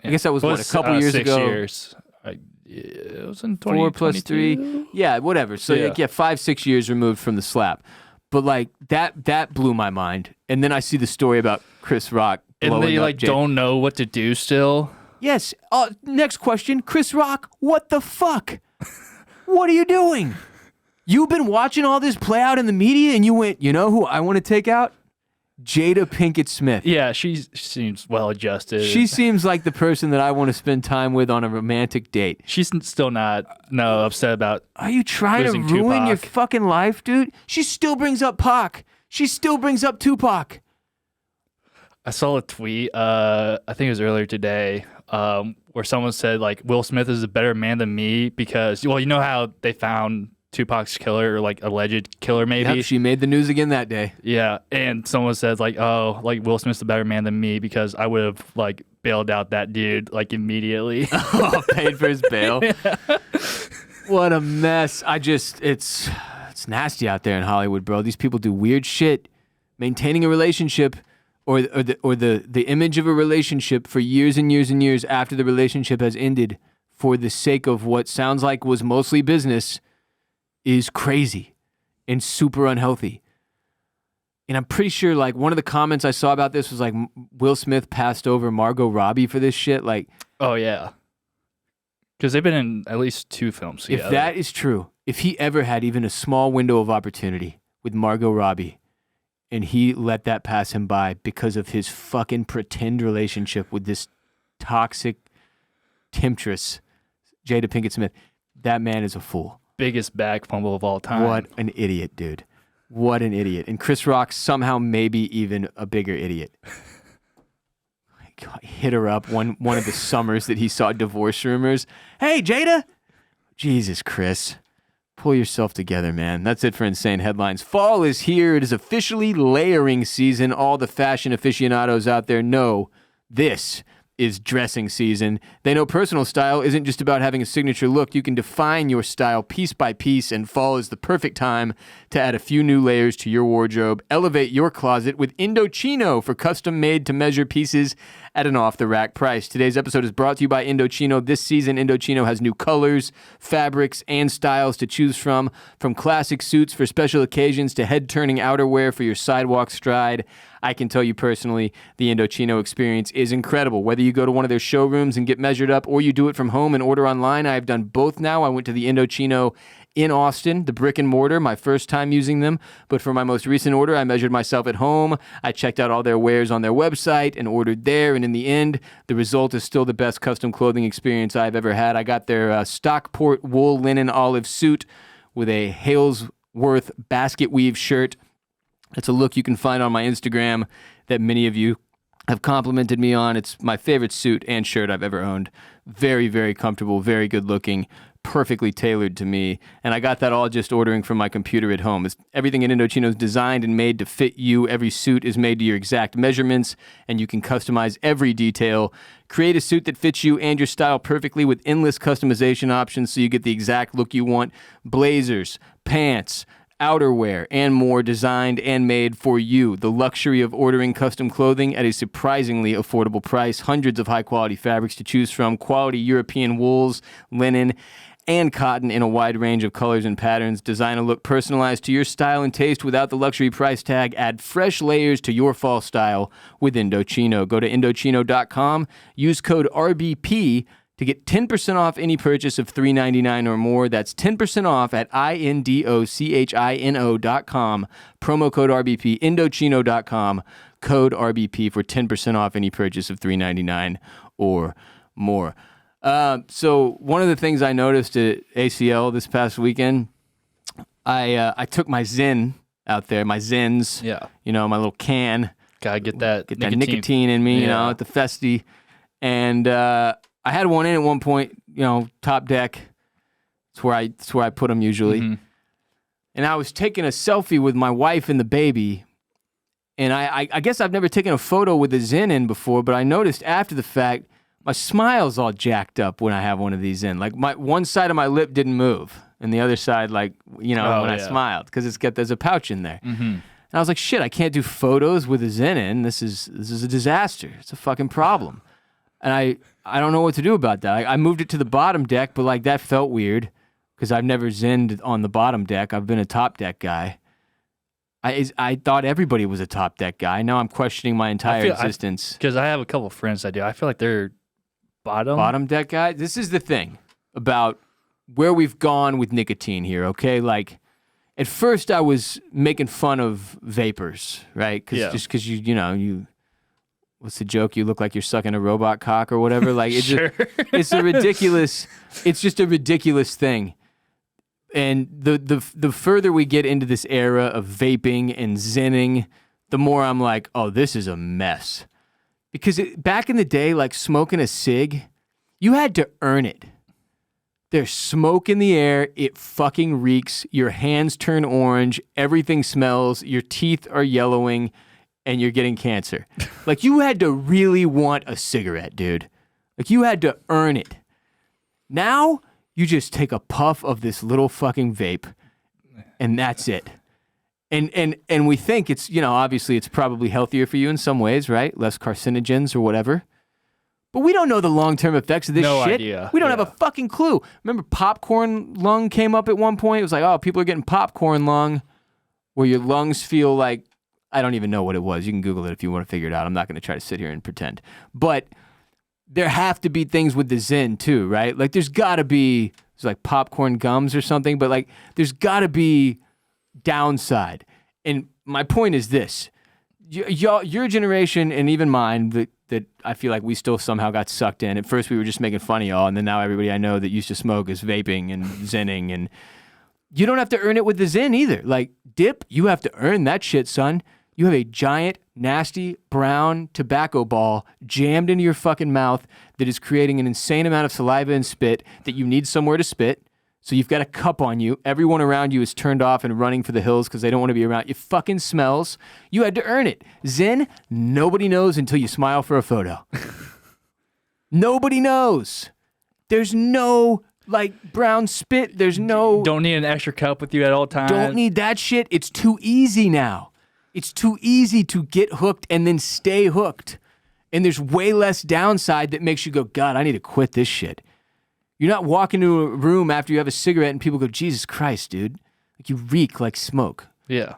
I guess that was, a couple years 6 ago. years. It was in 2022. 4 plus 3. Yeah, whatever. So, yeah. 5-6 years removed from the slap. But, like, that blew my mind. And then I see the story about Chris Rock blowing and they, up like, don't know what to do still. Yes. Next question. Chris Rock, what the fuck? What are you doing? You've been watching all this play out in the media and you went, you know who I want to take out? Jada Pinkett Smith. Yeah, she seems well adjusted. She seems like the person that I want to spend time with on a romantic date. She's still not upset about. Are you trying to ruin Tupac. your fucking life, dude? She still brings up Pac. She still brings up Tupac. I saw a tweet, I think it was earlier today, where someone said, like, Will Smith is a better man than me because, well, you know how they found Tupac's killer, or like alleged killer, maybe. Yep, she made the news again that day. Yeah, and someone says like, oh, like Will Smith's a better man than me because I would have like bailed out that dude like immediately. Paid for his bail. Yeah. What a mess! It's nasty out there in Hollywood, bro. These people do weird shit, maintaining a relationship, or the image of a relationship for years and years and years after the relationship has ended, for the sake of what sounds like was mostly business. Is crazy and super unhealthy. And I'm pretty sure, like, one of the comments I saw about this was like, Will Smith passed over Margot Robbie for this shit. Like, oh yeah, because they've been in at least 2 films together. If that is true, if he ever had even a small window of opportunity with Margot Robbie, and he let that pass him by because of his fucking pretend relationship with this toxic temptress, Jada Pinkett Smith, that man is a fool. Biggest back fumble of all time. What an idiot, dude. What an idiot. And Chris Rock somehow maybe even a bigger idiot. God, hit her up one of the summers that he saw divorce rumors. Hey, Jada. Jesus, Chris. Pull yourself together, man. That's it for Insane Headlines. Fall is here. It is officially layering season. All the fashion aficionados out there know this is dressing season. They know personal style isn't just about having a signature look. You can define your style piece by piece, and fall is the perfect time to add a few new layers to your wardrobe. Elevate your closet with Indochino for custom-made to measure pieces at an off-the-rack price. Today's episode is brought to you by Indochino. This season, Indochino has new colors, fabrics, and styles to choose from classic suits for special occasions to head-turning outerwear for your sidewalk stride. I can tell you personally, the Indochino experience is incredible. Whether you go to one of their showrooms and get measured up, or you do it from home and order online, I have done both now. I went to the Indochino in Austin, the brick and mortar, my first time using them. But for my most recent order, I measured myself at home. I checked out all their wares on their website and ordered there. And in the end, the result is still the best custom clothing experience I've ever had. I got their Stockport wool linen olive suit with a Halesworth basket weave shirt. It's a look you can find on my Instagram that many of you have complimented me on. It's my favorite suit and shirt I've ever owned. Very, very comfortable, very good looking, perfectly tailored to me. And I got that all just ordering from my computer at home. Everything in Indochino is designed and made to fit you. Every suit is made to your exact measurements, and you can customize every detail. Create a suit that fits you and your style perfectly with endless customization options so you get the exact look you want. Blazers, pants, outerwear, and more designed and made for you. The luxury of ordering custom clothing at a surprisingly affordable price. Hundreds of high-quality fabrics to choose from. Quality European wools, linen, and cotton in a wide range of colors and patterns. Design a look personalized to your style and taste without the luxury price tag. Add fresh layers to your fall style with Indochino. Go to Indochino.com. Use code RBP to get 10% off any purchase of $3.99 or more. That's 10% off at Indochino.com. Promo code RBP, Indochino.com, code RBP for 10% off any purchase of $3.99 or more. So one of the things I noticed at ACL this past weekend, I took my Zyn out there, my Zyns, my little can. Gotta get that nicotine in me, at the Festy. And I had one in at one point, top deck. It's where I put them usually. Mm-hmm. And I was taking a selfie with my wife and the baby. And I guess I've never taken a photo with the Zyn in before, but I noticed after the fact, my smile's all jacked up when I have one of these in. Like one side of my lip didn't move, and the other side, when I smiled, because there's a pouch in there. Mm-hmm. And I was like, shit, I can't do photos with a Zyn in. This is a disaster. It's a fucking problem. And I don't know what to do about that. I moved it to the bottom deck, but that felt weird because I've never Zinned on the bottom deck. I've been a top deck guy. I thought everybody was a top deck guy. Now I'm questioning my entire existence. Because I have a couple of friends that do. I feel like they're bottom deck guys. This is the thing about where we've gone with nicotine here, okay? At first I was making fun of vapors, right? Because you what's the joke? You look like you're sucking a robot cock or whatever. It's just a ridiculous thing. And the further we get into this era of vaping and zenning, the more I'm like, oh, this is a mess. Because back in the day, smoking a cig, you had to earn it. There's smoke in the air. It fucking reeks. Your hands turn orange. Everything smells. Your teeth are yellowing. And you're getting cancer. You had to really want a cigarette, dude. You had to earn it. Now, you just take a puff of this little fucking vape, and that's it. And we think it's, obviously it's probably healthier for you in some ways, right? Less carcinogens or whatever. But we don't know the long-term effects of this shit. Idea. We don't have a fucking clue. Remember popcorn lung came up at one point? It was like, oh, people are getting popcorn lung, where your lungs feel like, I don't even know what it was. You can Google it if you want to figure it out. I'm not going to try to sit here and pretend. But there have to be things with the Zyn too, right? There's got to be, popcorn gums or something, but there's got to be downside. And my point is this. Your generation and even mine, that I feel like we still somehow got sucked in. At first we were just making fun of y'all, and then now everybody I know that used to smoke is vaping and zenning, and you don't have to earn it with the Zyn either. Dip, you have to earn that shit, son. You have a giant, nasty, brown tobacco ball jammed into your fucking mouth that is creating an insane amount of saliva and spit that you need somewhere to spit. So you've got a cup on you. Everyone around you is turned off and running for the hills because they don't want to be around. It fucking smells. You had to earn it. Zyn, nobody knows until you smile for a photo. Nobody knows. There's no like brown spit. There's no. Don't need an extra cup with you at all times. Don't need that shit. It's too easy now. It's too easy to get hooked and then stay hooked. And there's way less downside that makes you go, God, I need to quit this shit. You're not walking into a room after you have a cigarette and people go, Jesus Christ, dude. Like you reek like smoke. Yeah.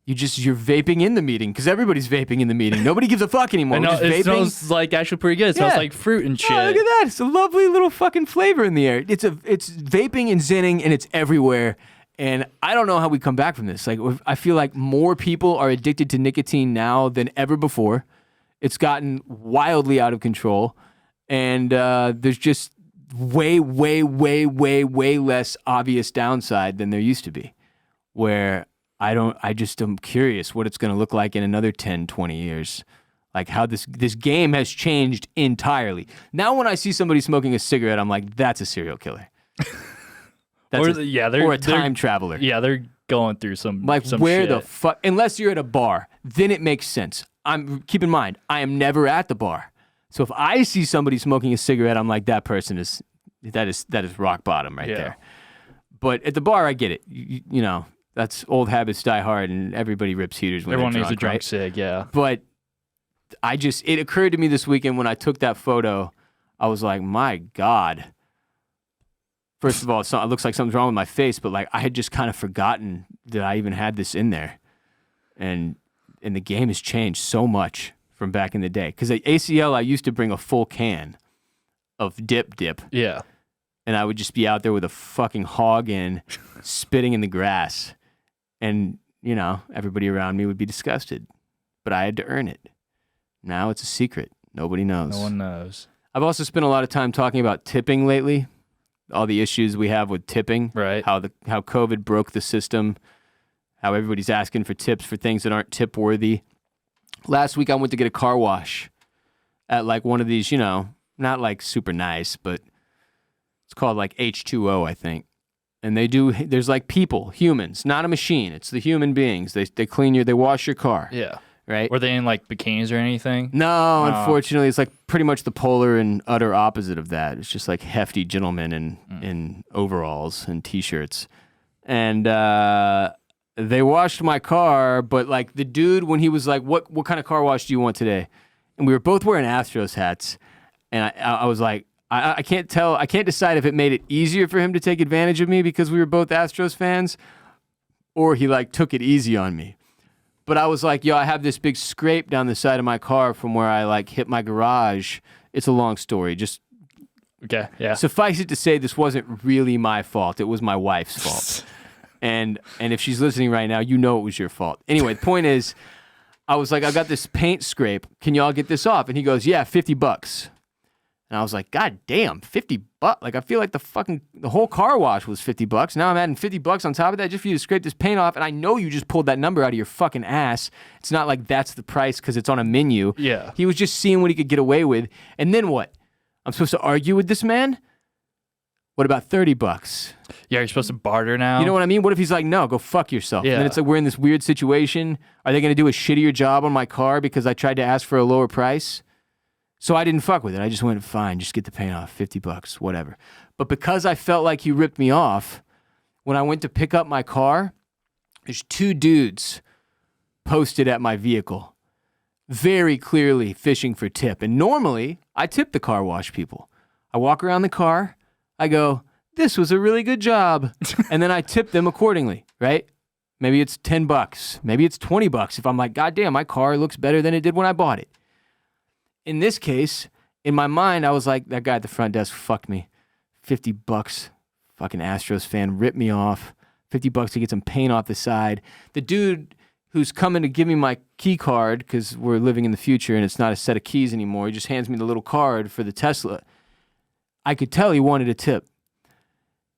You're vaping in the meeting because everybody's vaping in the meeting. Nobody gives a fuck anymore. No, Just it vaping. smells like actually pretty good. It smells like fruit and shit. Oh, look at that. It's a lovely little fucking flavor in the air. It's vaping and zenning and it's everywhere. And I don't know how we come back from this. Like I feel like more people are addicted to nicotine now than ever before. It's gotten wildly out of control. And there's just way less obvious downside than there used to be. Where I just am curious what it's going to look like in another 10, 20 years. Like how this game has changed entirely. Now when I see somebody smoking a cigarette, I'm like, that's a serial killer. Or a time traveler. Yeah, they're going through some where shit. the fuck, unless you're at a bar, then it makes sense. Keep in mind, I am never at the bar. So if I see somebody smoking a cigarette, I'm like, that person is rock bottom right there. But at the bar, I get it. You know, that's old habits die hard, and everybody rips heaters when everyone they're needs a drunk right? cig, yeah. But it occurred to me this weekend when I took that photo, I was like, my God. First of all, it looks like something's wrong with my face, but like I had just kind of forgotten that I even had this in there. And the game has changed so much from back in the day. Because at ACL, I used to bring a full can of dip. Yeah. And I would just be out there with a fucking hog in, spitting in the grass. And, you know, everybody around me would be disgusted. But I had to earn it. Now it's a secret. Nobody knows. No one knows. I've also spent a lot of time talking about tipping lately. All the issues we have with tipping. Right. How COVID broke the system. How everybody's asking for tips for things that aren't tip worthy. Last week I went to get a car wash at like one of these, you know, not like super nice, but it's called like H2O, I think. And there's like people, humans, not a machine. It's the human beings. They clean they wash your car. Yeah. Right? Were they in like bikinis or anything? No, unfortunately, it's like pretty much the polar and utter opposite of that. It's just like hefty gentlemen in overalls and t-shirts. And they washed my car, but like the dude, when he was like, what kind of car wash do you want today? And we were both wearing Astros hats. And I was like, I can't decide if it made it easier for him to take advantage of me because we were both Astros fans, or he like took it easy on me. But I was like, yo, I have this big scrape down the side of my car from where I like hit my garage. It's a long story. Just okay, yeah. Suffice it to say, this wasn't really my fault. It was my wife's fault. And if she's listening right now, you know it was your fault. Anyway, the point is, I was like, I got this paint scrape. Can y'all get this off? And he goes, yeah, $50. And I was like, God damn, $50. Like, I feel like the whole car wash was $50. Now I'm adding $50 on top of that just for you to scrape this paint off. And I know you just pulled that number out of your fucking ass. It's not like that's the price because it's on a menu. Yeah. He was just seeing what he could get away with. And then what? I'm supposed to argue with this man? What about $30? Yeah, you're supposed to barter now. You know what I mean? What if he's like, no, go fuck yourself? Yeah. And then it's like we're in this weird situation. Are they going to do a shittier job on my car because I tried to ask for a lower price? So I didn't fuck with it. I just went, fine, just get the paint off, $50, whatever. But because I felt like he ripped me off, when I went to pick up my car, there's two dudes posted at my vehicle, very clearly fishing for tip. And normally, I tip the car wash people. I walk around the car, I go, this was a really good job. And then I tip them accordingly, right? Maybe it's $10, maybe it's $20 if I'm like, God damn, my car looks better than it did when I bought it. In this case, in my mind, I was like, that guy at the front desk fucked me. $50, fucking Astros fan, ripped me off. $50 to get some paint off the side. The dude who's coming to give me my key card, because we're living in the future and it's not a set of keys anymore, he just hands me the little card for the Tesla. I could tell he wanted a tip.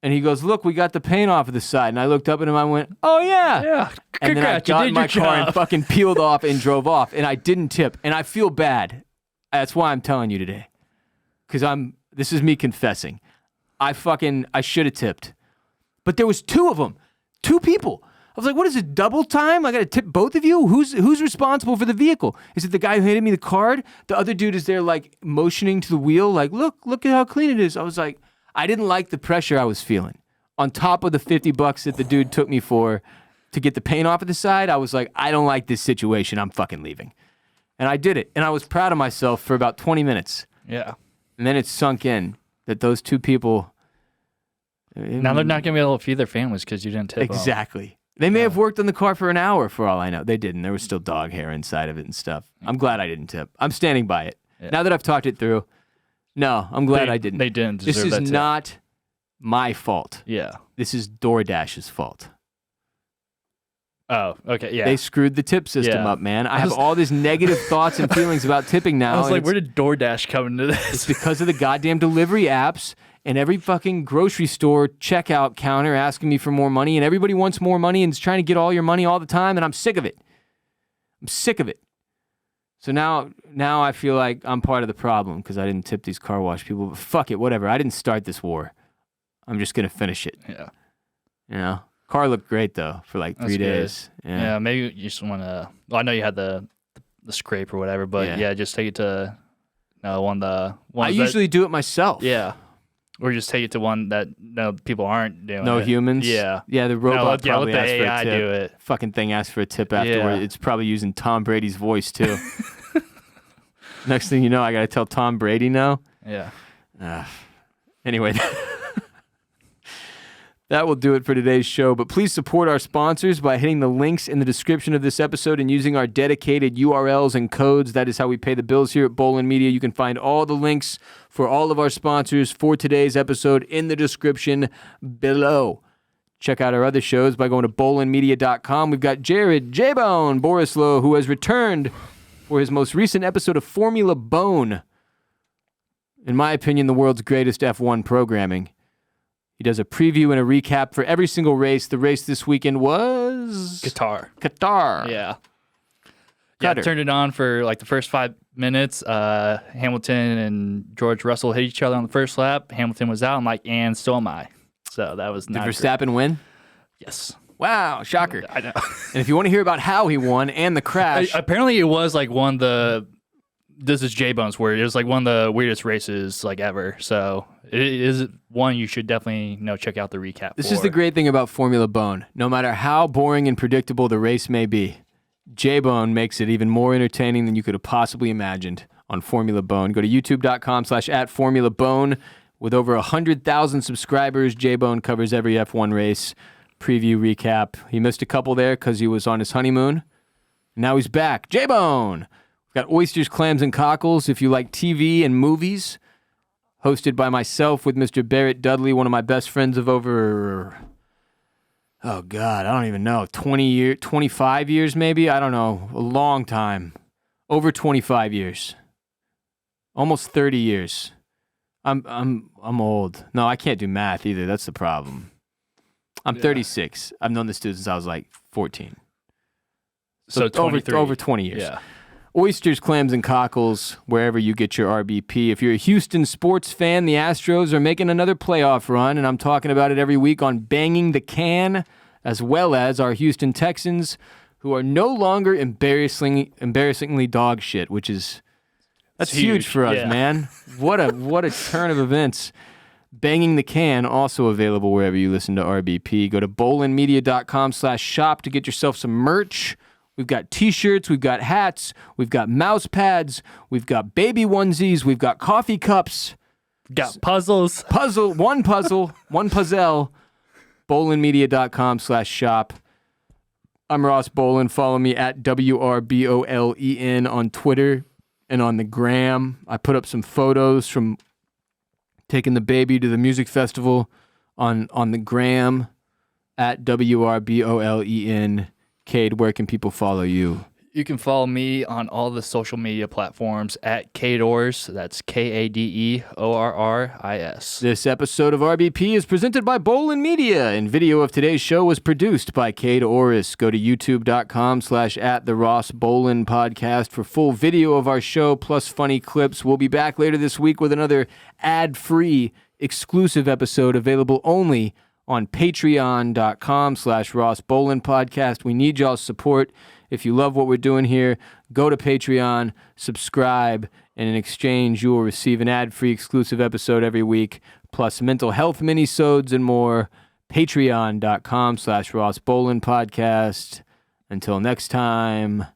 And he goes, look, we got the paint off of the side. And I looked up at him, I went, oh yeah. Yeah. And then I got in my car and fucking peeled off and drove off. And I didn't tip. And I feel bad. That's why I'm telling you today. Because this is me confessing. I should have tipped. But there was two of them. Two people. I was like, what is it, double time? I got to tip both of you? Who's responsible for the vehicle? Is it the guy who handed me the card? The other dude is there like motioning to the wheel like, look at how clean it is. I was like, I didn't like the pressure I was feeling. On top of the $50 that the dude took me for to get the paint off of the side, I was like, I don't like this situation. I'm fucking leaving. And I did it. And I was proud of myself for about 20 minutes. Yeah. And then it sunk in that those two people... Now they're not going to be able to feed their families because you didn't tip them. Exactly. They may have worked on the car for an hour for all I know. They didn't. There was still dog hair inside of it and stuff. I'm glad I didn't tip. I'm standing by it. Yeah. Now that I've talked it through, no, I'm glad I didn't. They didn't deserve that tip. This is not my fault. Yeah. This is DoorDash's fault. Oh, okay, yeah. They screwed the tip system up, man. I have all these negative thoughts and feelings about tipping now. I was like, where did DoorDash come into this? It's because of the goddamn delivery apps and every fucking grocery store checkout counter asking me for more money, and everybody wants more money and is trying to get all your money all the time, and I'm sick of it. I'm sick of it. So now I feel like I'm part of the problem because I didn't tip these car wash people. But fuck it, whatever. I didn't start this war. I'm just going to finish it. Yeah. You know? Car looked great, though, for like 3 days. Yeah, maybe you just want to... Well, I know you had the scrape or whatever, but yeah, just take it to one of the... I usually do it myself. Yeah. Or just take it to one that people aren't doing No it. humans? Yeah. Yeah, the robot probably let the asks for AI a tip. do it. Fucking thing asks for a tip afterward. Yeah. It's probably using Tom Brady's voice, too. Next thing you know, I got to tell Tom Brady now. Yeah. Anyway, that will do it for today's show. But please support our sponsors by hitting the links in the description of this episode and using our dedicated URLs and codes. That is how we pay the bills here at Bolen Media. You can find all the links for all of our sponsors for today's episode in the description below. Check out our other shows by going to bolenmedia.com. We've got Jared J-Bone Borislow, who has returned for his most recent episode of Formula Bone. In my opinion, the world's greatest F1 programming. He does a preview and a recap for every single race. The race this weekend was... Qatar. Yeah. Yeah, I turned it on for like the first 5 minutes. Hamilton and George Russell hit each other on the first lap. Hamilton was out. I'm like, and so am I. So that was not Did Verstappen win? Yes. Wow, shocker. I know. And if you want to hear about how he won and the crash... Apparently it was like one of the... This is J-Bone's word. It was like one of the weirdest races like ever. So it is one you should definitely check out the recap This is the great thing about Formula Bone. No matter how boring and predictable the race may be, J-Bone makes it even more entertaining than you could have possibly imagined on Formula Bone. Go to youtube.com/@FormulaBone. With over 100,000 subscribers, J-Bone covers every F1 race, preview, recap. He missed a couple there because he was on his honeymoon. Now he's back. J-Bone! We've got Oysters, Clams, and Cockles if you like TV and movies. Hosted by myself with Mr. Barrett Dudley, one of my best friends of over... Oh, God, I don't even know. 25 years maybe? I don't know. A long time. Over 25 years. Almost 30 years. I'm old. No, I can't do math either. That's the problem. I'm 36. I've known this dude since I was like 14. So over 20 years. Yeah. Oysters, Clams, and Cockles, wherever you get your RBP. If you're a Houston sports fan, the Astros are making another playoff run, and I'm talking about it every week on Banging the Can, as well as our Houston Texans, who are no longer embarrassingly dog shit, which is... That's huge for us, man. What a turn of events. Banging the Can, also available wherever you listen to RBP. Go to bolenmedia.com/shop to get yourself some merch. We've got t-shirts, we've got hats, we've got mouse pads, we've got baby onesies, we've got coffee cups. Got puzzles. One puzzle, one puzzle. bolenmedia.com/shop. I'm Ross Bolen. Follow me at WRBOLEN on Twitter and on the gram. I put up some photos from taking the baby to the music festival on the gram at WRBOLEN. Kade, where can people follow you? You can follow me on all the social media platforms at Kade Orris. That's KADEORRIS. This episode of RBP is presented by Bolen Media, and video of today's show was produced by Kade Orris. Go to youtube.com/@the-Ross-Bolen-podcast for full video of our show plus funny clips. We'll be back later this week with another ad-free exclusive episode available only on patreon.com/Ross Bolen Podcast. We need y'all's support. If you love what we're doing here, go to Patreon, subscribe, and in exchange, you will receive an ad-free exclusive episode every week, plus mental health minisodes and more. Patreon.com/Ross Bolen Podcast. Until next time,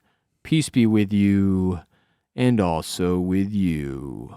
peace be with you and also with you.